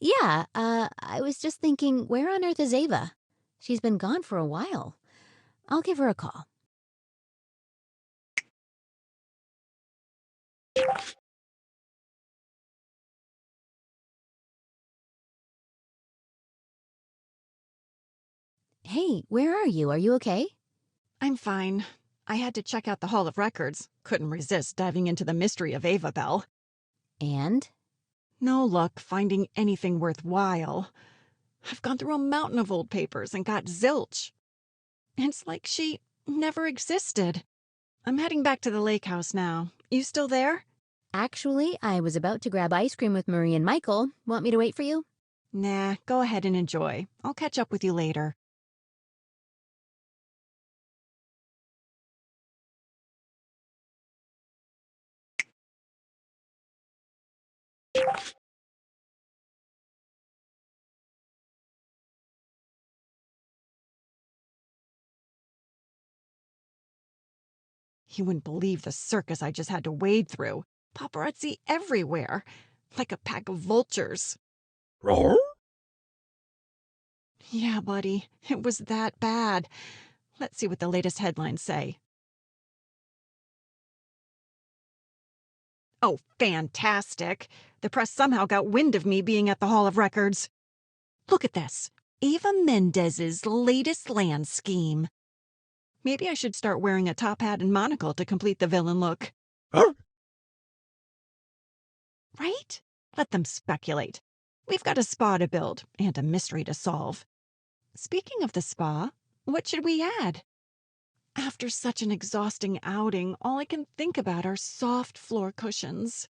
Yeah, I was just thinking, where on earth is Ava? She's been gone for a while. I'll give her a call. Hey, where are you? Are you okay? I'm fine. I had to check out the Hall of Records. Couldn't resist diving into the mystery of Ava Bell. And? No luck finding anything worthwhile. I've gone through a mountain of old papers and got zilch. It's like she never existed. I'm heading back to the lake house now. You still there? Actually, I was about to grab ice cream with Marie and Michael. Want me to wait for you? Nah, go ahead and enjoy. I'll catch up with you later. You wouldn't believe the circus I just had to wade through. Paparazzi everywhere, like a pack of vultures. Roar? Yeah, buddy, it was that bad. Let's see what the latest headlines say. Oh, fantastic. The press somehow got wind of me being at the Hall of Records. Look at this. Eva Mendez's latest land scheme. Maybe I should start wearing a top hat and monocle to complete the villain look. Huh? Right? Let them speculate. We've got a spa to build and a mystery to solve. Speaking of the spa, what should we add? After such an exhausting outing, all I can think about are soft floor cushions.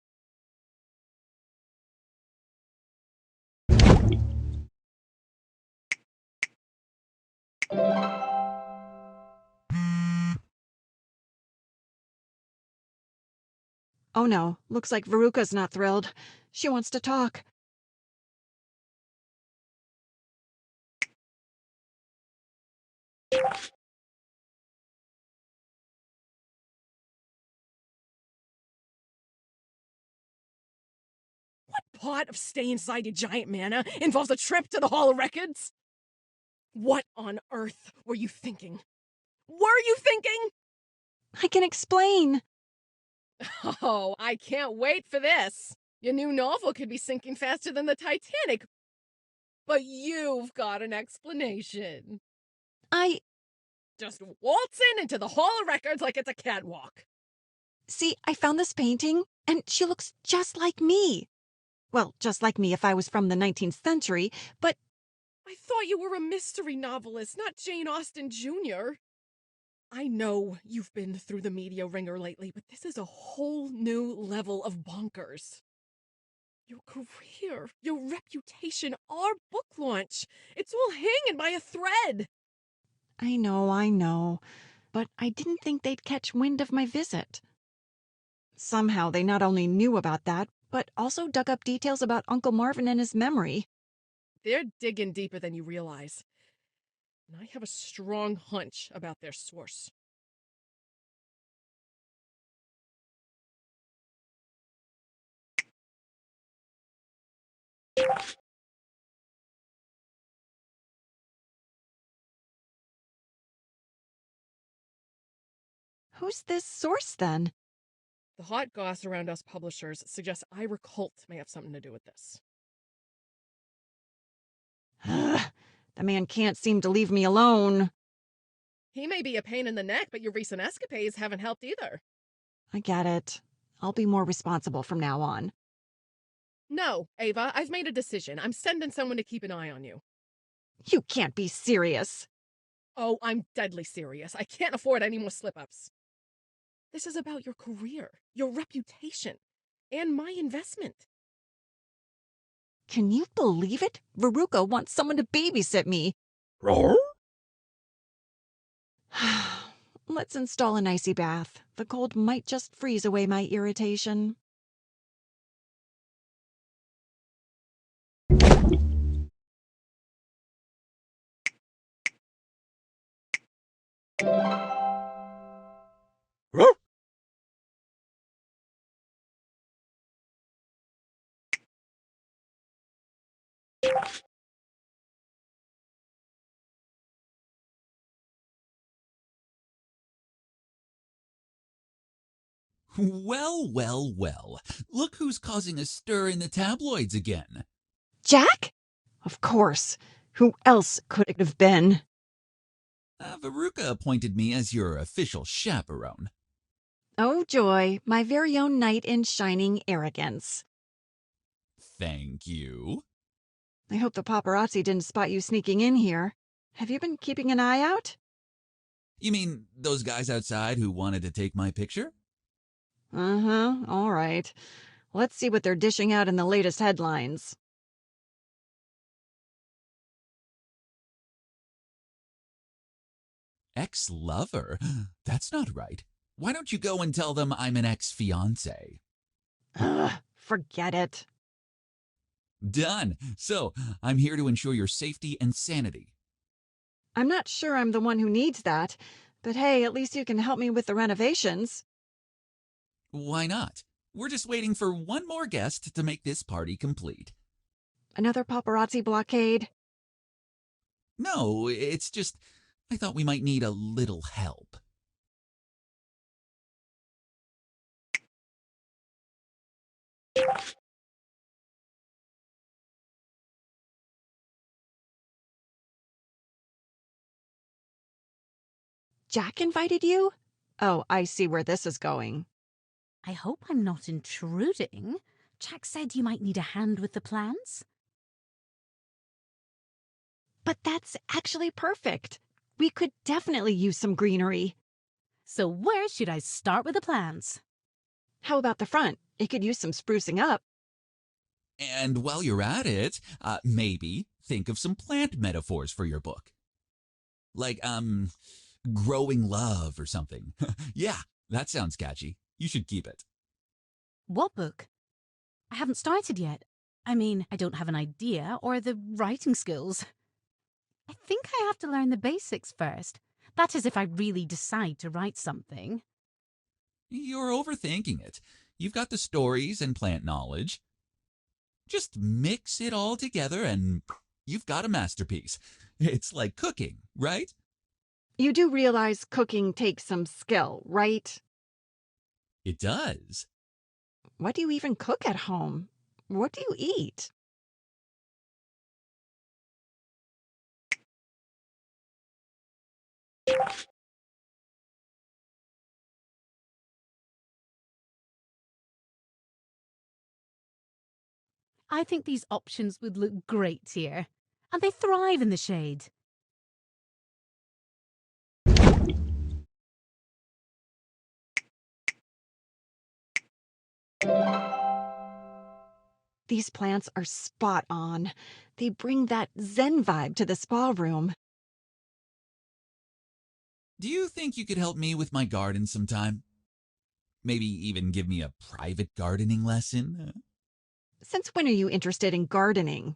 Oh no, looks like Veruca's not thrilled. She wants to talk. What part of stay inside your giant manor involves a trip to the Hall of Records? What on earth were you thinking? Were you thinking? I can explain. Oh, I can't wait for this. Your new novel could be sinking faster than the Titanic. But you've got an explanation. Just waltz into the Hall of Records like it's a catwalk. See, I found this painting, and she looks just like me. Well, just like me if I was from the 19th century, but I thought you were a mystery novelist, not Jane Austen Jr. I know you've been through the media ringer lately, but this is a whole new level of bonkers. Your career, your reputation, our book launch. It's all hanging by a thread. I know. But I didn't think they'd catch wind of my visit. Somehow they not only knew about that, but also dug up details about Uncle Marvin and his memory. They're digging deeper than you realize. And I have a strong hunch about their source. Who's this source, then? The hot goss around us publishers suggests Ira Colt may have something to do with this. The man can't seem to leave me alone. He may be a pain in the neck, but your recent escapades haven't helped either. I get it. I'll be more responsible from now on. No, Ava, I've made a decision. I'm sending someone to keep an eye on you. You can't be serious. Oh, I'm deadly serious. I can't afford any more slip-ups. This is about your career, your reputation, and my investment. Can you believe it? Veruca wants someone to babysit me. Roar? Let's install an icy bath. The cold might just freeze away my irritation. Roar? Well. Look who's causing a stir in the tabloids again. Jack? Of course. Who else could it have been? Veruca appointed me as your official chaperone. Oh, joy, my very own knight in shining arrogance. Thank you. I hope the paparazzi didn't spot you sneaking in here. Have you been keeping an eye out? You mean those guys outside who wanted to take my picture? Uh-huh, all right. Let's see what they're dishing out in the latest headlines. Ex-lover? That's not right. Why don't you go and tell them I'm an ex-fiancé? Ugh, forget it. Done. So, I'm here to ensure your safety and sanity. I'm not sure I'm the one who needs that, but hey, at least you can help me with the renovations. Why not? We're just waiting for one more guest to make this party complete. Another paparazzi blockade? No, it's just, I thought we might need a little help. Jack invited you? Oh, I see where this is going. I hope I'm not intruding. Jack said you might need a hand with the plans. But that's actually perfect. We could definitely use some greenery. So where should I start with the plans? How about the front? It could use some sprucing up. And while you're at it, maybe think of some plant metaphors for your book. Like, growing love or something. Yeah, that sounds catchy. You should keep it. What book? I haven't started yet. I mean, I don't have an idea or the writing skills. I think I have to learn the basics first. That is if I really decide to write something. You're overthinking it. You've got the stories and plant knowledge. Just mix it all together and you've got a masterpiece. It's like cooking, right? You do realize cooking takes some skill, right? It does. What do you even cook at home? What do you eat? I think these options would look great here. And they thrive in the shade. These plants are spot on. They bring that zen vibe to the spa room. Do you think you could help me with my garden sometime? Maybe even give me a private gardening lesson? Since when are you interested in gardening?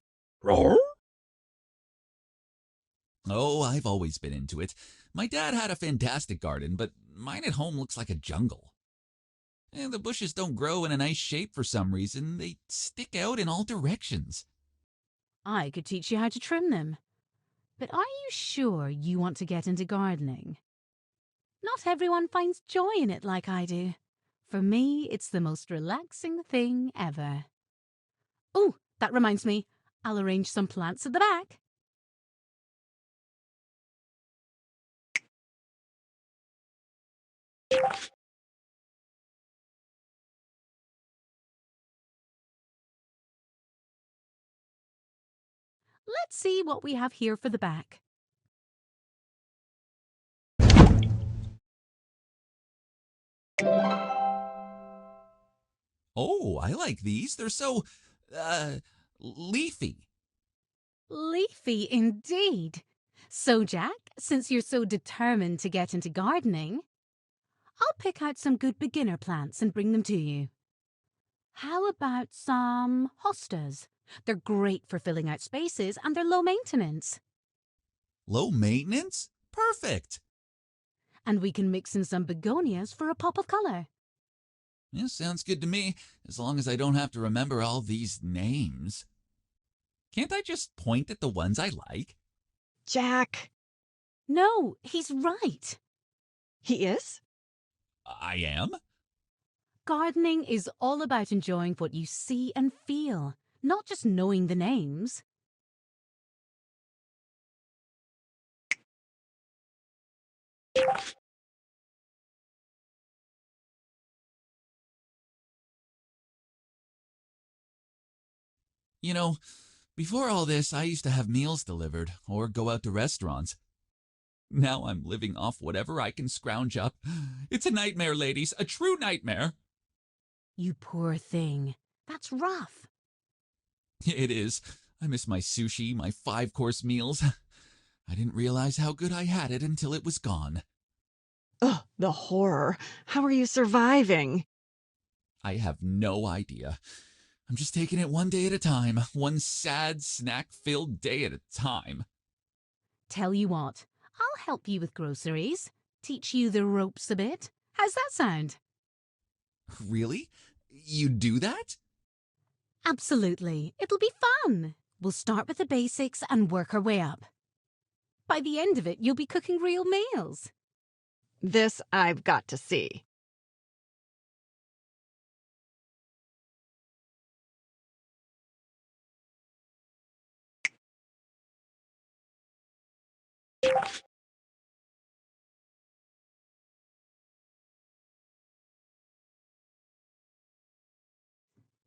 Oh, I've always been into it. My dad had a fantastic garden, but mine at home looks like a jungle. And the bushes don't grow in a nice shape for some reason. They stick out in all directions. I could teach you how to trim them. But are you sure you want to get into gardening? Not everyone finds joy in it like I do. For me, it's the most relaxing thing ever. Oh, that reminds me. I'll arrange some plants at the back. Let's see what we have here for the back. Oh, I like these. They're so, leafy. Leafy indeed. So, Jack, since you're so determined to get into gardening, I'll pick out some good beginner plants and bring them to you. How about some hostas? They're great for filling out spaces and they're low maintenance. Low maintenance? Perfect. And we can mix in some begonias for a pop of color. Yeah, sounds good to me, as long as I don't have to remember all these names. Can't I just point at the ones I like? Jack. No, he's right. He is? I am? Gardening is all about enjoying what you see and feel, not just knowing the names. You know, before all this, I used to have meals delivered or go out to restaurants. Now I'm living off whatever I can scrounge up. It's a nightmare, ladies, a true nightmare. You poor thing. That's rough. It is. I miss my sushi, my 5-course meals. I didn't realize how good I had it until it was gone. Ugh, the horror. How are you surviving? I have no idea. I'm just taking it one day at a time, one sad, snack-filled day at a time. Tell you what, I'll help you with groceries. Teach you the ropes a bit. How's that sound? Really? You do that? Absolutely. It'll be fun. We'll start with the basics and work our way up. By the end of it, you'll be cooking real meals. This I've got to see.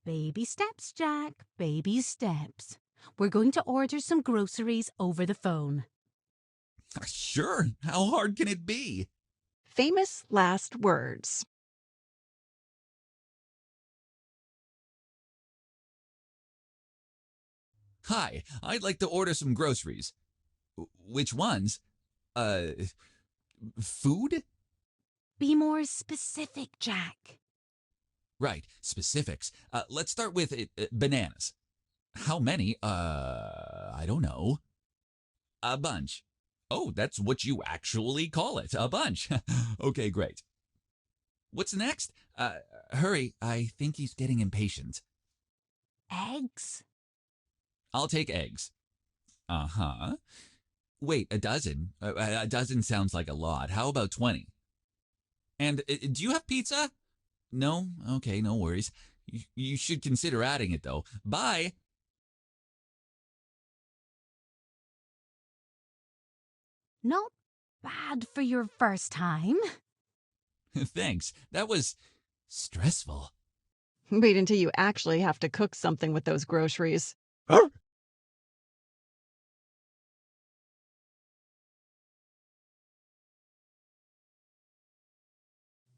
Baby steps, Jack. Baby steps. We're going to order some groceries over the phone. Sure. How hard can it be? Famous last words. Hi, I'd like to order some groceries. Which ones? Food? Be more specific, Jack. Right, specifics. Let's start with bananas. How many? I don't know. A bunch. Oh, that's what you actually call it, a bunch. Okay, great. What's next? Hurry, I think he's getting impatient. Eggs? I'll take eggs. Uh-huh. Wait, a dozen? A dozen sounds like a lot. How about 20? And do you have pizza? No? Okay, no worries. You should consider adding it, though. Bye! Not bad for your first time. Thanks. That was stressful. Wait until you actually have to cook something with those groceries.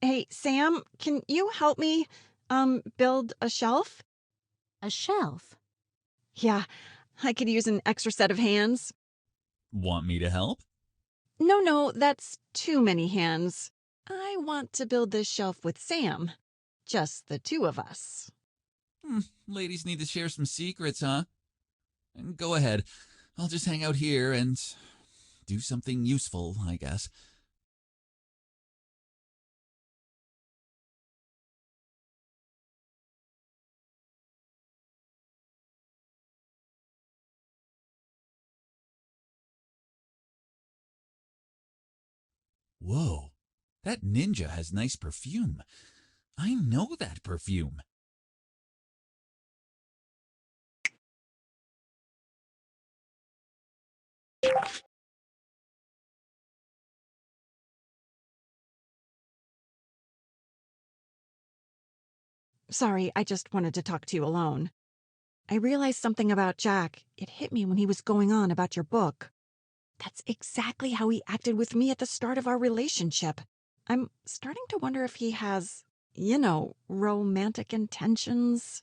Hey, Sam, can you help me, build a shelf? A shelf? Yeah, I could use an extra set of hands. Want me to help? No, that's too many hands. I want to build this shelf with Sam. Just the two of us. Ladies need to share some secrets, huh? Go ahead. I'll just hang out here and do something useful, I guess. Whoa, that ninja has nice perfume. I know that perfume. Sorry, I just wanted to talk to you alone. I realized something about Jack. It hit me when he was going on about your book. That's exactly how he acted with me at the start of our relationship. I'm starting to wonder if he has, romantic intentions.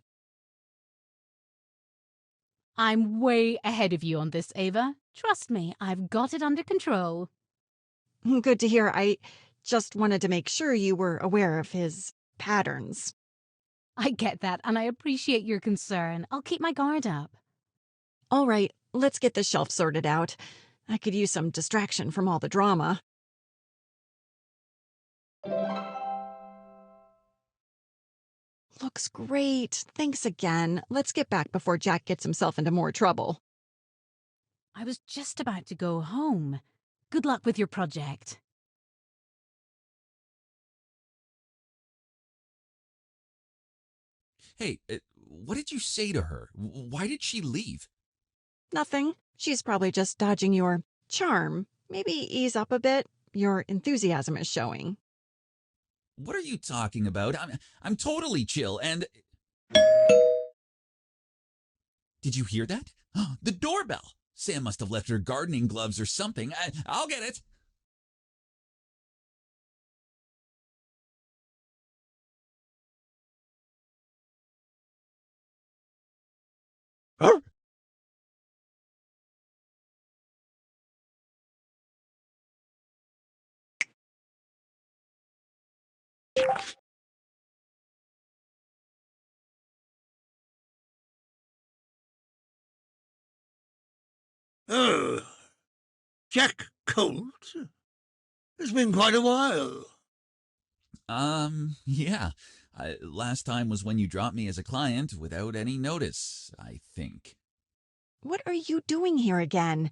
I'm way ahead of you on this, Ava. Trust me, I've got it under control. Good to hear. I just wanted to make sure you were aware of his patterns. I get that, and I appreciate your concern. I'll keep my guard up. All right, let's get this shelf sorted out. I could use some distraction from all the drama. Looks great. Thanks again. Let's get back before Jack gets himself into more trouble. I was just about to go home. Good luck with your project. Hey, what did you say to her? Why did she leave? Nothing. She's probably just dodging your charm. Maybe ease up a bit. Your enthusiasm is showing. What are you talking about? I'm totally chill and... Did you hear that? The doorbell! Sam must have left her gardening gloves or something. I'll get it. Huh? Oh, Jack Colt? It's been quite a while. Yeah. Last time was when you dropped me as a client without any notice, I think. What are you doing here again?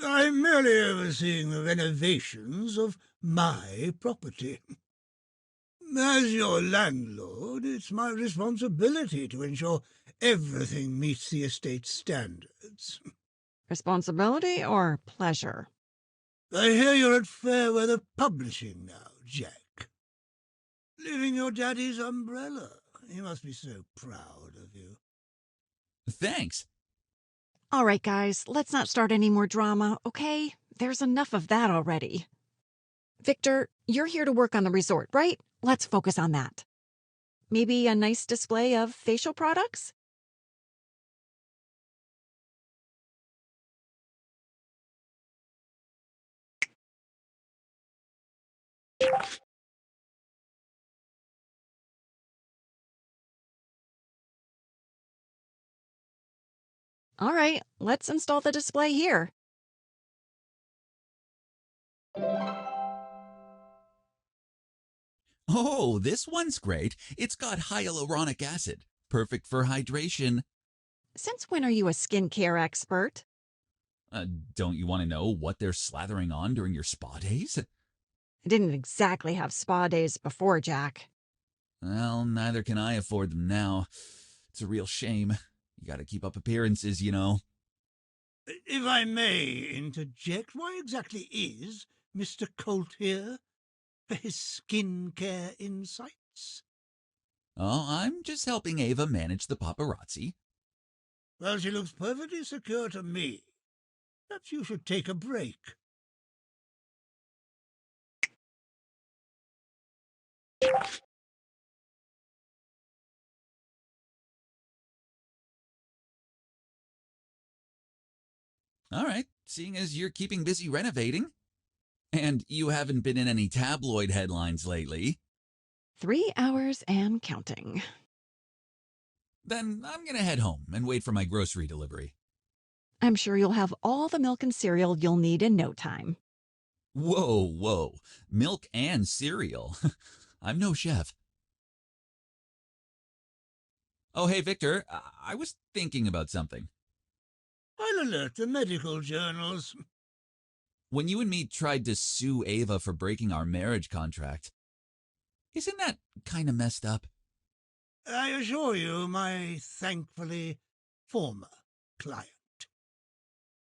I'm merely overseeing the renovations of my property. As your landlord, it's my responsibility to ensure everything meets the estate's standards. Responsibility or pleasure? I hear you're at Fairweather Publishing now, Jack. Living your daddy's umbrella. He must be so proud of you. Thanks. All right, guys, let's not start any more drama, okay? There's enough of that already. Victor, you're here to work on the resort, right? Let's focus on that. Maybe a nice display of facial products? All right, let's install the display here. Oh, this one's great. It's got hyaluronic acid. Perfect for hydration. Since when are you a skincare expert? Don't you want to know what they're slathering on during your spa days? I didn't exactly have spa days before, Jack. Well, neither can I afford them now. It's a real shame. You gotta keep up appearances, you know. If I may interject, why exactly is Mr. Colt here? For his skincare insights? Oh, I'm just helping Ava manage the paparazzi. Well, she looks perfectly secure to me. Perhaps you should take a break. All right, seeing as you're keeping busy renovating. And you haven't been in any tabloid headlines lately. 3 hours and counting. Then I'm gonna head home and wait for my grocery delivery. I'm sure you'll have all the milk and cereal you'll need in no time. Whoa. Milk and cereal. I'm no chef. Oh, hey, Victor. I was thinking about something. I'll alert the medical journals. When you and me tried to sue Ava for breaking our marriage contract, isn't that kind of messed up? I assure you, my thankfully former client.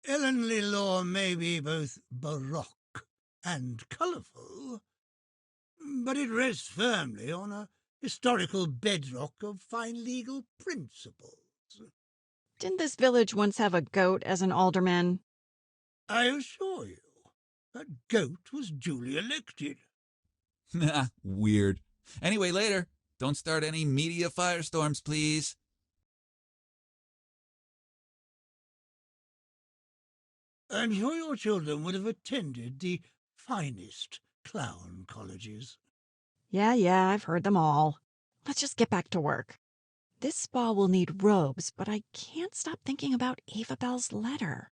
Ellenly law may be both baroque and colourful, but it rests firmly on a historical bedrock of fine legal principles. Didn't this village once have a goat as an alderman? I assure you, that goat was duly elected. Weird. Anyway, later. Don't start any media firestorms, please. I'm sure your children would have attended the finest clown colleges. Yeah, I've heard them all. Let's just get back to work. This spa will need robes, but I can't stop thinking about Ava Bell's letter.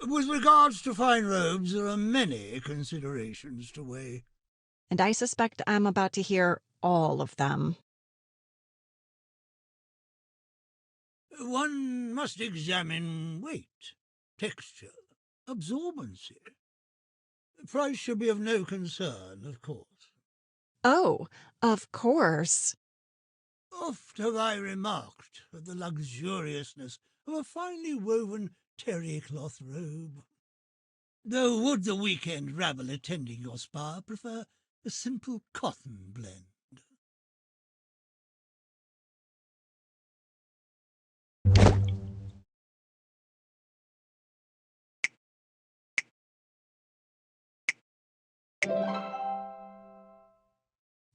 With regards to fine robes, there are many considerations to weigh. And I suspect I'm about to hear all of them. One must examine weight, texture, absorbency. Price should be of no concern, of course. Oh, of course. Oft have I remarked at the luxuriousness of a finely woven terry cloth robe. Though would the weekend rabble attending your spa prefer a simple cotton blend?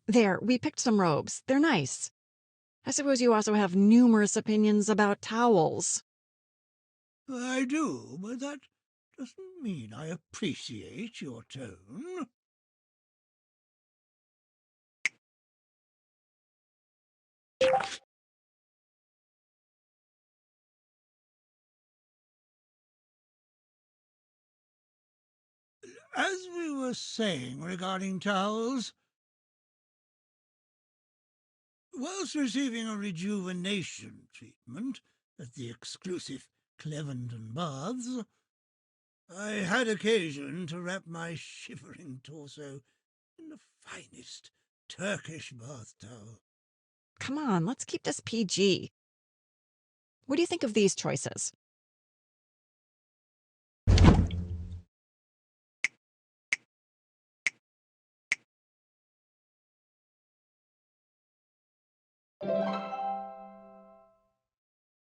There, we picked some robes. They're nice. I suppose you also have numerous opinions about towels. I do, but that doesn't mean I appreciate your tone. As we were saying regarding towels, whilst receiving a rejuvenation treatment at the exclusive Clevenden Baths, I had occasion to wrap my shivering torso in the finest Turkish bath towel. Come on, let's keep this PG. What do you think of these choices?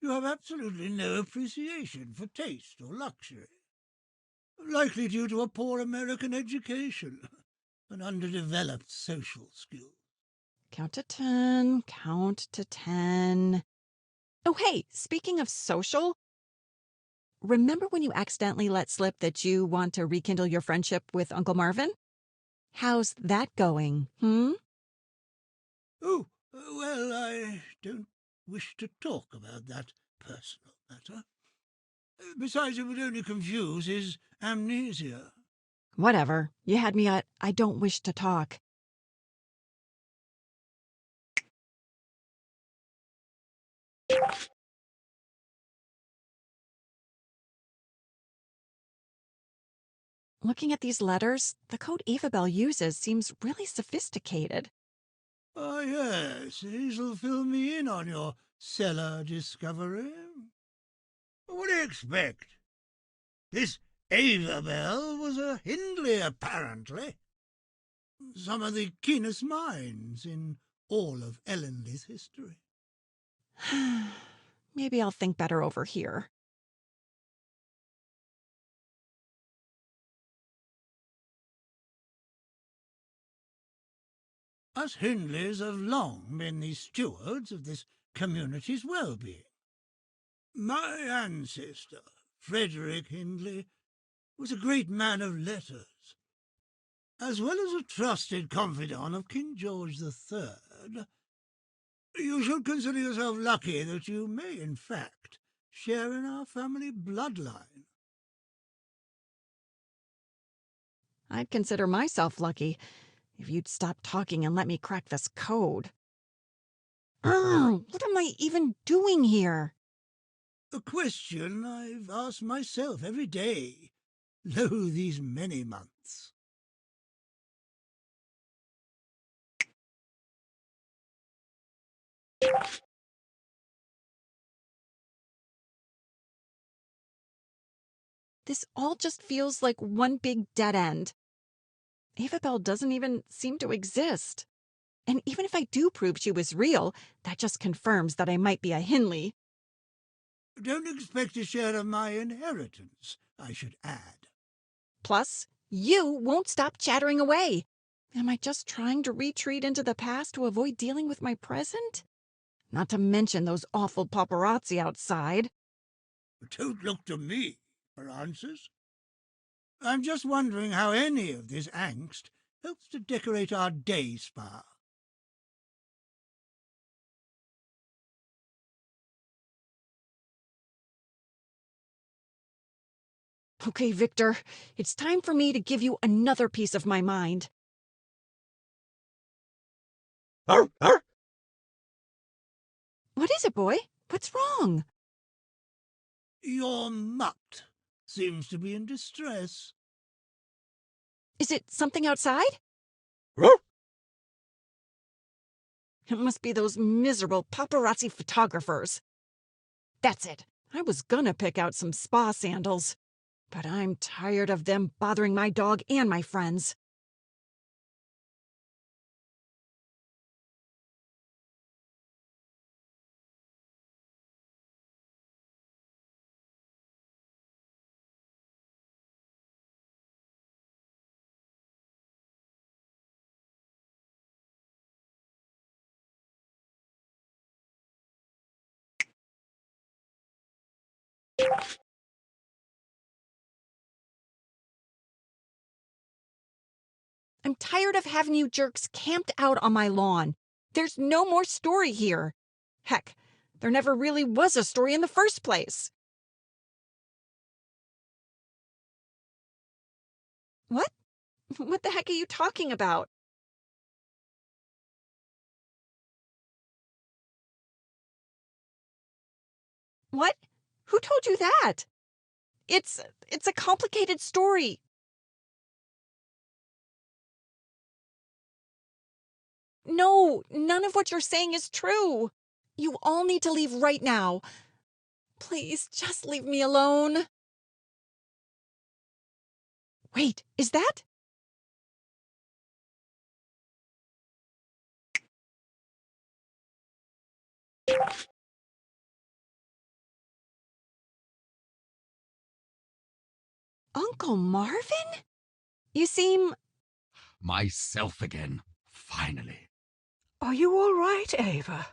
You have absolutely no appreciation for taste or luxury, likely due to a poor American education and underdeveloped social skills. Count to 10, count to 10. Oh, hey, speaking of social, remember when you accidentally let slip that you want to rekindle your friendship with Uncle Marvin? How's that going, Oh, well, I don't wish to talk about that personal matter. Besides, it would only confuse his amnesia. Whatever. You had me at I don't wish to talk. Looking at these letters, the code Evabel uses seems really sophisticated. Ah, yes, he'll fill me in on your cellar discovery. What do you expect? This Avabel was a Hindley, apparently. Some of the keenest minds in all of Ellenly's history. Maybe I'll think better over here. Us Hindleys have long been the stewards of this community's well-being. My ancestor, Frederick Hindley, was a great man of letters. As well as a trusted confidant of King George III, you should consider yourself lucky that you may, in fact, share in our family bloodline. I'd consider myself lucky if you'd stop talking and let me crack this code. What am I even doing here? A question I've asked myself every day, lo these many months. This all just feels like one big dead end. Avabel doesn't even seem to exist. And even if I do prove she was real, that just confirms that I might be a Hindley. Don't expect a share of my inheritance, I should add. Plus, you won't stop chattering away. Am I just trying to retreat into the past to avoid dealing with my present? Not to mention those awful paparazzi outside. Don't look to me for answers. I'm just wondering how any of this angst helps to decorate our day spa. Okay, Victor, it's time for me to give you another piece of my mind. Arr, arr. What is it, boy? What's wrong? Your mutt seems to be in distress. Is it something outside? It must be those miserable paparazzi photographers. That's it. I was gonna pick out some spa sandals, but I'm tired of them bothering my dog and my friends. I'm tired of having you jerks camped out on my lawn. There's no more story here. Heck, there never really was a story in the first place. What? What the heck are you talking about? What? Who told you that? It's a complicated story. No, none of what you're saying is true. You all need to leave right now. Please, just leave me alone. Wait, is that? Uncle Marvin? You seem... Myself again, finally. Are you all right, Ava?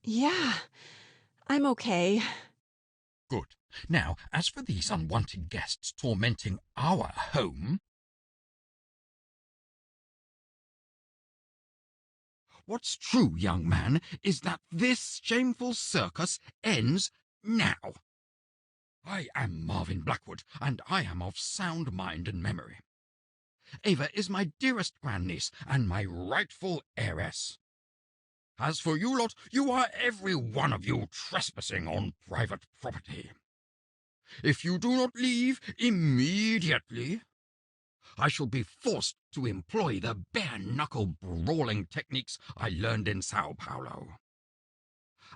Yeah, I'm okay. Good. Now, as for these unwanted guests tormenting our home, what's true, young man, is that this shameful circus ends now. I am Marvin Blackwood, and I am of sound mind and memory. Ava is my dearest grandniece and my rightful heiress. As for you lot, you are every one of you trespassing on private property. If you do not leave immediately, I shall be forced to employ the bare-knuckle brawling techniques I learned in Sao Paulo.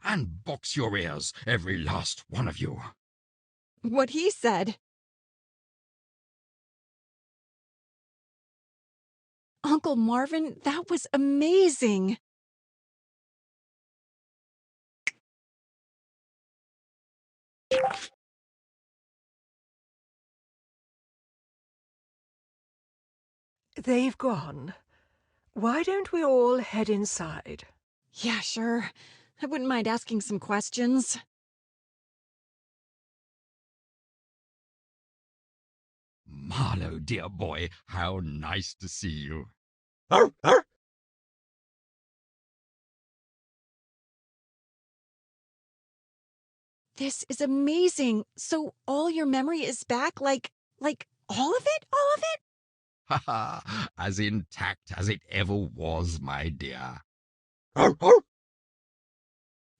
And box your ears, every last one of you. What he said. Uncle Marvin, that was amazing. They've gone. Why don't we all head inside? Yeah, sure. I wouldn't mind asking some questions. Marlowe, dear boy, how nice to see you. Arr, arr. This is amazing. So all your memory is back, like all of it? All of it? Ha ha! As intact as it ever was, my dear. Arr, arr.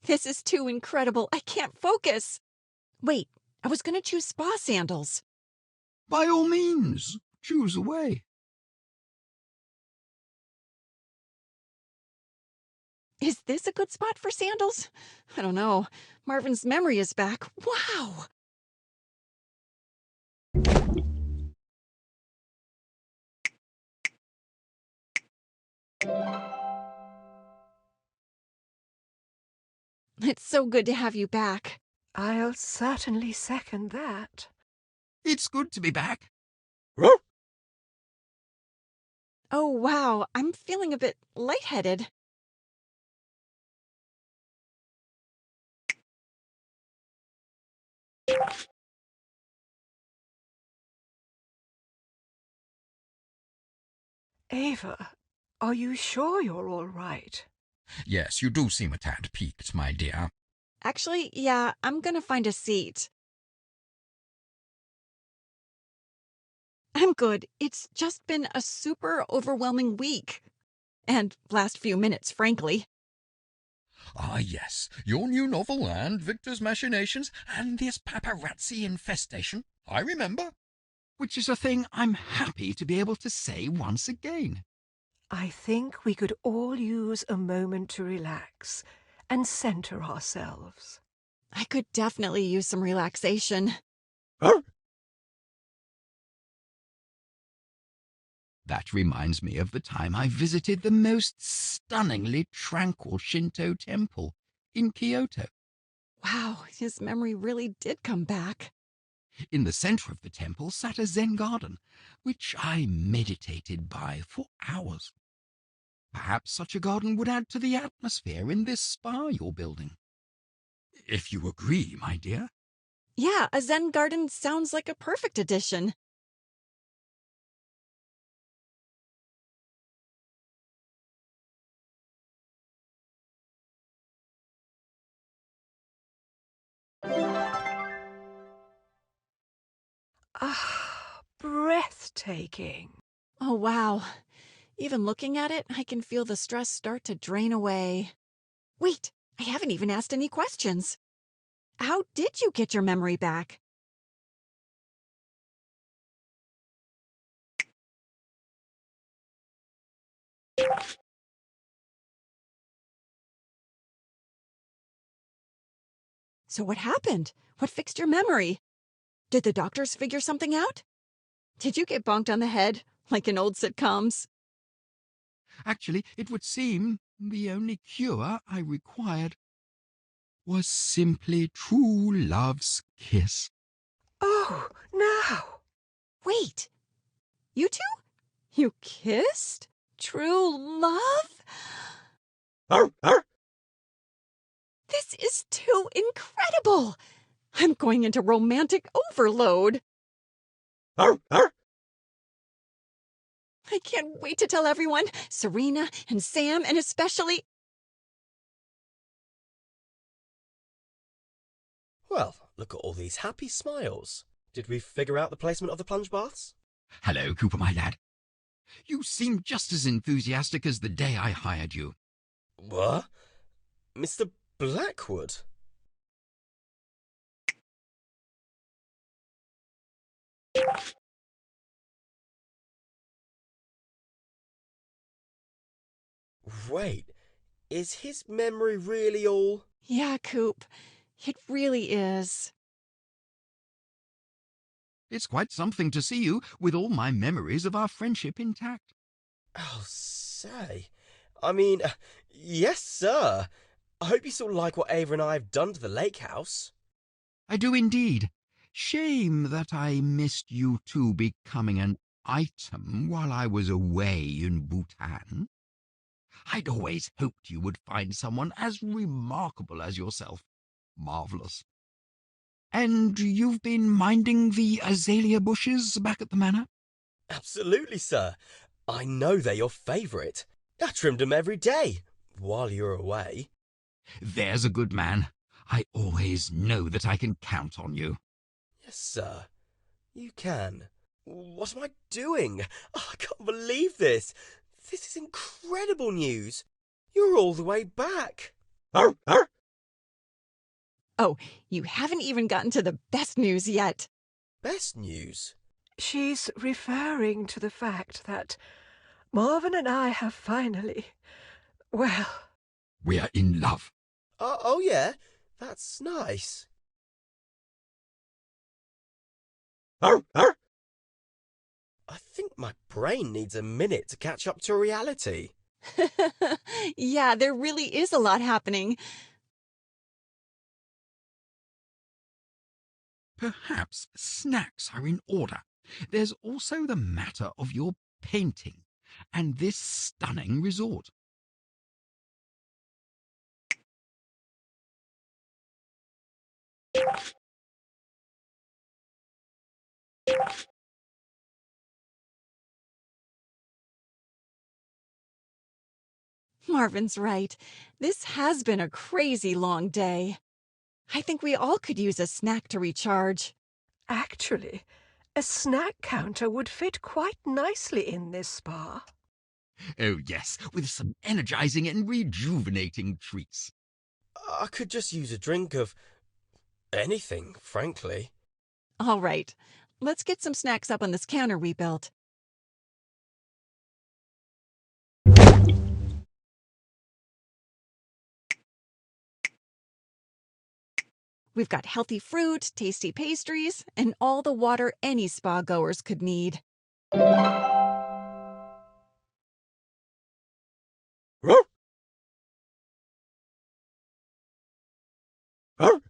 This is too incredible. I can't focus. Wait, I was going to choose spa sandals. By all means, choose away. Is this a good spot for sandals? I don't know. Marvin's memory is back. Wow! It's so good to have you back. I'll certainly second that. It's good to be back. Arr. Oh, wow. I'm feeling a bit lightheaded. Ava, are you sure you're all right? Yes, you do seem a tad peaked, my dear. Actually, yeah, I'm gonna find a seat. I'm good. It's just been a super overwhelming week. And last few minutes, frankly. Ah, yes, your new novel and Victor's machinations and this paparazzi infestation. I remember. which is a thing I'm happy to be able to say once again. I think we could all use a moment to relax and center ourselves. I could definitely use some relaxation. That reminds me of the time I visited the most stunningly tranquil Shinto temple in Kyoto. Wow, his memory really did come back. In the center of the temple sat a Zen garden, which I meditated by for hours. Perhaps such a garden would add to the atmosphere in this spa you're building. If you agree, my dear. Yeah, a Zen garden sounds like a perfect addition. Ah, breathtaking. Oh, wow. Even looking at it, I can feel the stress start to drain away. Wait, I haven't even asked any questions. How did you get your memory back? So what happened? What fixed your memory? Did the doctors figure something out? Did you get bonked on the head, like in old sitcoms? Actually, it would seem the only cure I required was simply true love's kiss. Oh, now! Wait, you two? You kissed? True love? This is too incredible! I'm going into romantic overload. I can't wait to tell everyone, Serena and Sam, and especially... Well, look at all these happy smiles. Did we figure out the placement of the plunge baths? Hello, Cooper, my lad. You seem just as enthusiastic as the day I hired you. What? Mr. Blackwood? Wait, is his memory really all... Yeah, Coop, it really is. It's quite something to see you with all my memories of our friendship intact. Oh, say. I mean, yes, sir. I hope you still like what Ava and I have done to the lake house. I do indeed. Shame that I missed you two becoming an item while I was away in Bhutan. I'd always hoped you would find someone as remarkable as yourself. Marvellous. And you've been minding the azalea bushes back at the manor? Absolutely, sir. I know they're your favourite. I trimmed them every day while you were away. There's a good man. I always know that I can count on you. Yes, sir. You can. What am I doing? Oh, I can't believe this. This is incredible news. You're all the way back. Oh, you haven't even gotten to the best news yet. Best news? She's referring to the fact that Marvin and I have finally, well... We're in love. Oh yeah? That's nice. I think my brain needs a minute to catch up to reality. Yeah, there really is a lot happening. Perhaps snacks are in order. There's also the matter of your painting and this stunning resort. Marvin's right. This has been a crazy long day. I think we all could use a snack to recharge. Actually, a snack counter would fit quite nicely in this spa. Oh, yes, with some energizing and rejuvenating treats. I could just use a drink of anything, frankly. All right, let's get some snacks up on this counter we built. We've got healthy fruit, tasty pastries, and all the water any spa goers could need. Ruff. Ruff.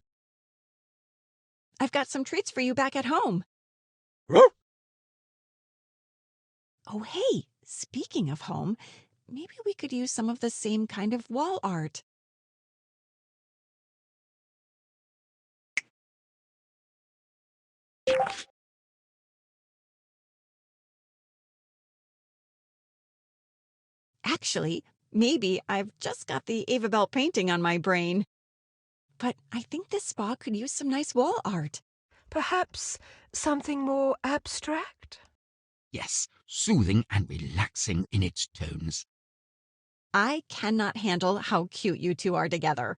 I've got some treats for you back at home. Ruff. Oh, hey, speaking of home, maybe we could use some of the same kind of wall art. Actually, maybe I've just got the Ava Bell painting on my brain. But I think this spa could use some nice wall art. Perhaps something more abstract? Yes, soothing and relaxing in its tones. I cannot handle how cute you two are together.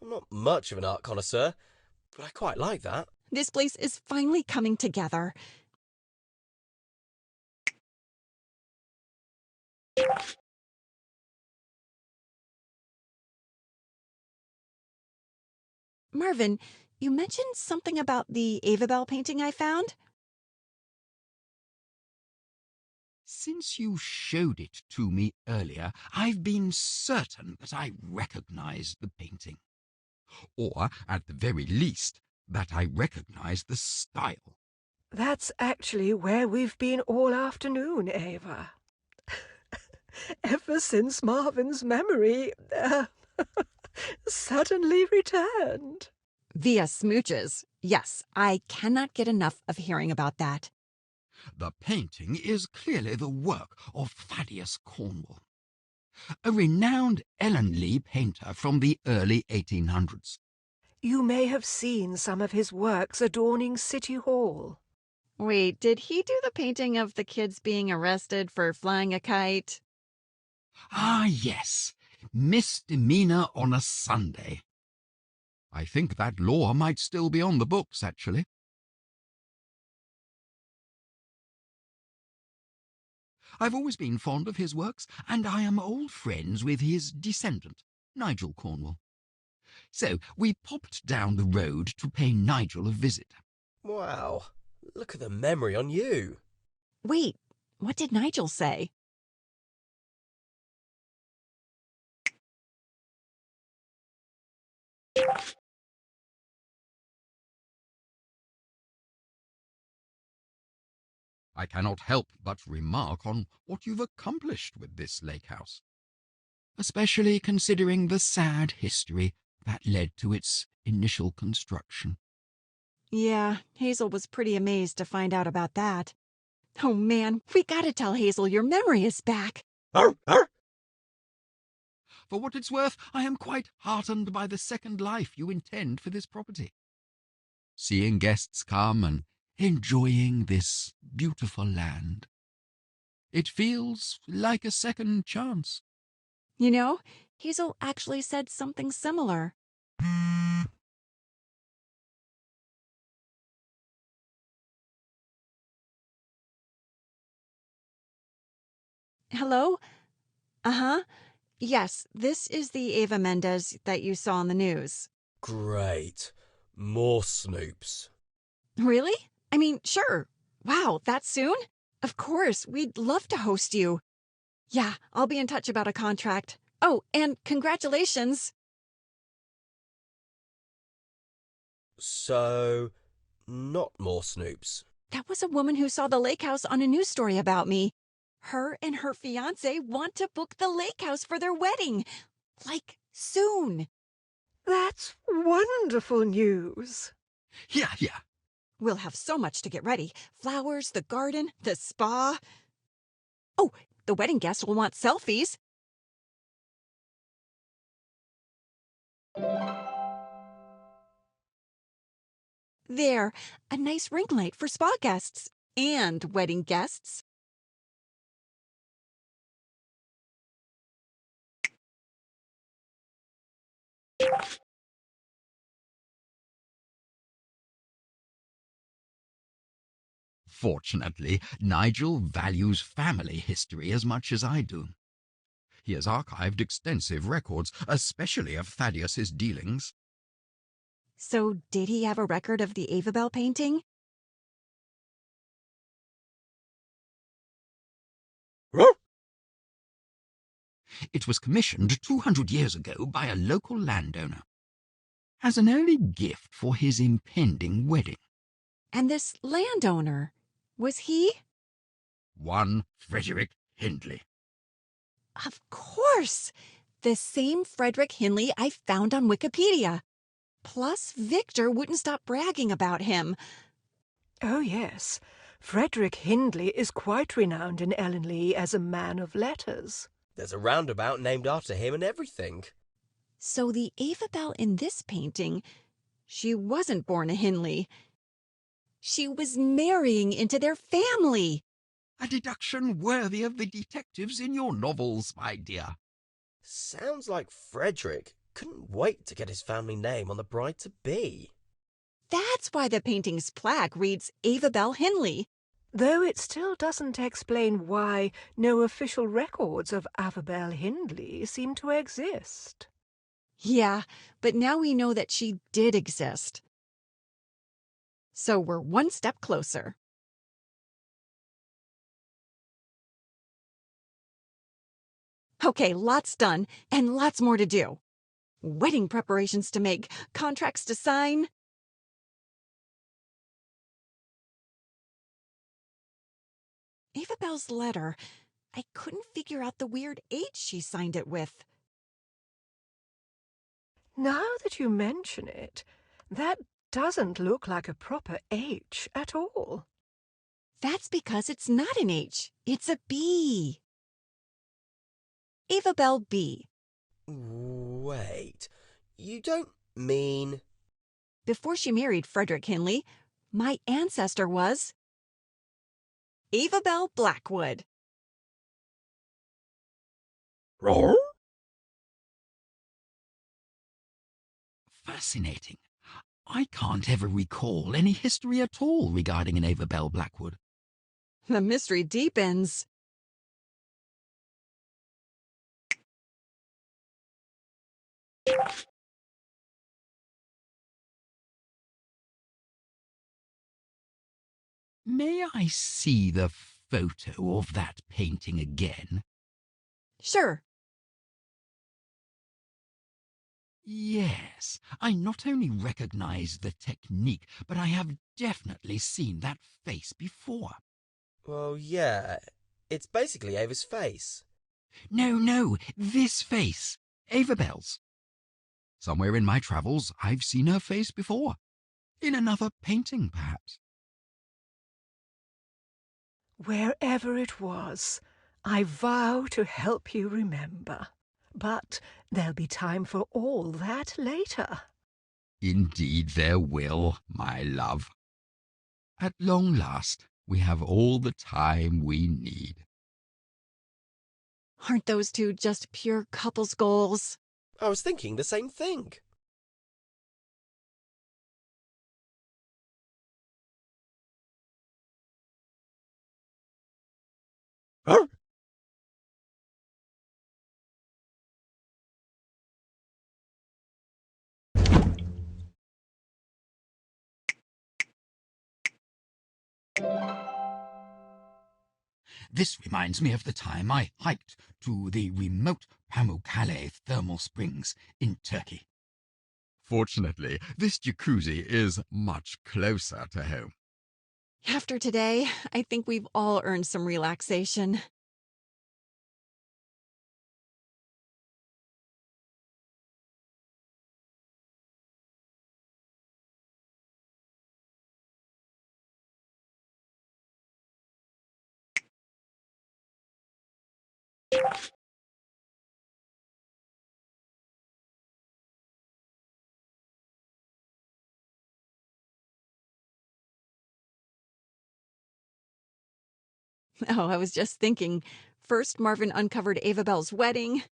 I'm not much of an art connoisseur, but I quite like that. This place is finally coming together. Marvin, you mentioned something about the Ava Bell painting I found? Since you showed it to me earlier, I've been certain that I recognized the painting. Or, at the very least, that I recognized the style. That's actually where we've been all afternoon, Ava. Ever since Marvin's memory suddenly returned. Via smooches. Yes, I cannot get enough of hearing about that. The painting is clearly the work of Thaddeus Cornwall, a renowned Ellenly painter from the early 1800s. You may have seen some of his works adorning City Hall. Wait, did he do the painting of the kids being arrested for flying a kite? Ah, yes, misdemeanor on a Sunday. I think that law might still be on the books, actually. I've always been fond of his works, and I am old friends with his descendant, Nigel Cornwall. So we popped down the road to pay Nigel a visit. Wow, look at the memory on you. Wait, what did Nigel say? I cannot help but remark on what you've accomplished with this lake house, especially considering the sad history that led to its initial construction. Yeah, Hazel was pretty amazed to find out about that. Oh man, we gotta tell Hazel your memory is back. Arr, arr. For what it's worth, I am quite heartened by the second life you intend for this property. Seeing guests come and enjoying this beautiful land. It feels like a second chance. You know, Hazel actually said something similar. Hello? Uh-huh. Yes, this is the Ava Mendez that you saw on the news. Great. More Snoops. Really? I mean, sure. Wow, that soon? Of course, we'd love to host you. Yeah, I'll be in touch about a contract. Oh, and congratulations. So, not more Snoops. That was a woman who saw the lake house on a news story about me. Her and her fiancé want to book the lake house for their wedding. Like, soon. That's wonderful news. Yeah. We'll have so much to get ready. Flowers, the garden, the spa. Oh, the wedding guests will want selfies. There, a nice ring light for spa guests and wedding guests. Fortunately, Nigel values family history as much as I do. He has archived extensive records, especially of Thaddeus's dealings. So did he have a record of the Avabel painting? It was commissioned 200 years ago by a local landowner as an early gift for his impending wedding. And this landowner, was he? One Frederick Hindley. Of course! The same Frederick Hindley I found on Wikipedia. Plus, Victor wouldn't stop bragging about him. Oh, yes. Frederick Hindley is quite renowned in Ellenley as a man of letters. There's a roundabout named after him and everything. So the Avabel in this painting, she wasn't born a Hindley. She was marrying into their family. A deduction worthy of the detectives in your novels, my dear. Sounds like Frederick couldn't wait to get his family name on the bride-to-be. That's why the painting's plaque reads Avabel Hindley. Though it still doesn't explain why no official records of Avabel Hindley seem to exist. Yeah, but now we know that she did exist. So we're one step closer. Okay, lots done, and lots more to do. Wedding preparations to make, contracts to sign. Avabel's letter, I couldn't figure out the weird H she signed it with. Now that you mention it, that doesn't look like a proper H at all. That's because it's not an H, it's a B. Avabel B. Wait, you don't mean... Before she married Frederick Hindley, my ancestor was Avabel Blackwood. Fascinating. I can't ever recall any history at all regarding an Avabel Blackwood. The mystery deepens. May I see the photo of that painting again? Sure. Yes, I not only recognize the technique, but I have definitely seen that face before. Well, yeah, it's basically Ava's face. No, this face. Avabel's. Somewhere in my travels, I've seen her face before. In another painting, perhaps. Wherever it was, I vow to help you remember. But there'll be time for all that later. Indeed there will, my love. At long last, we have all the time we need. Aren't those two just pure couples goals? I was thinking the same thing. This reminds me of the time I hiked to the remote Pamukkale thermal springs in Turkey. Fortunately, this jacuzzi is much closer to home. After today, I think we've all earned some relaxation. Oh, I was just thinking. First, Marvin uncovered Avabel's wedding.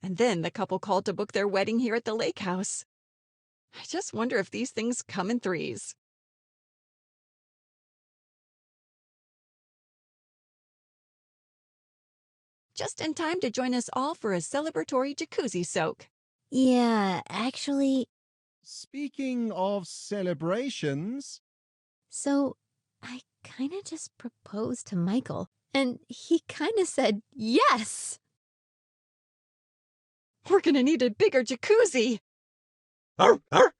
And then the couple called to book their wedding here at the lake house. I just wonder if these things come in threes. Just in time to join us all for a celebratory jacuzzi soak. Yeah, actually, Speaking of celebrations, so I kind of just proposed to Michael, and he kind of said yes. We're gonna need a bigger jacuzzi. Arr, arr.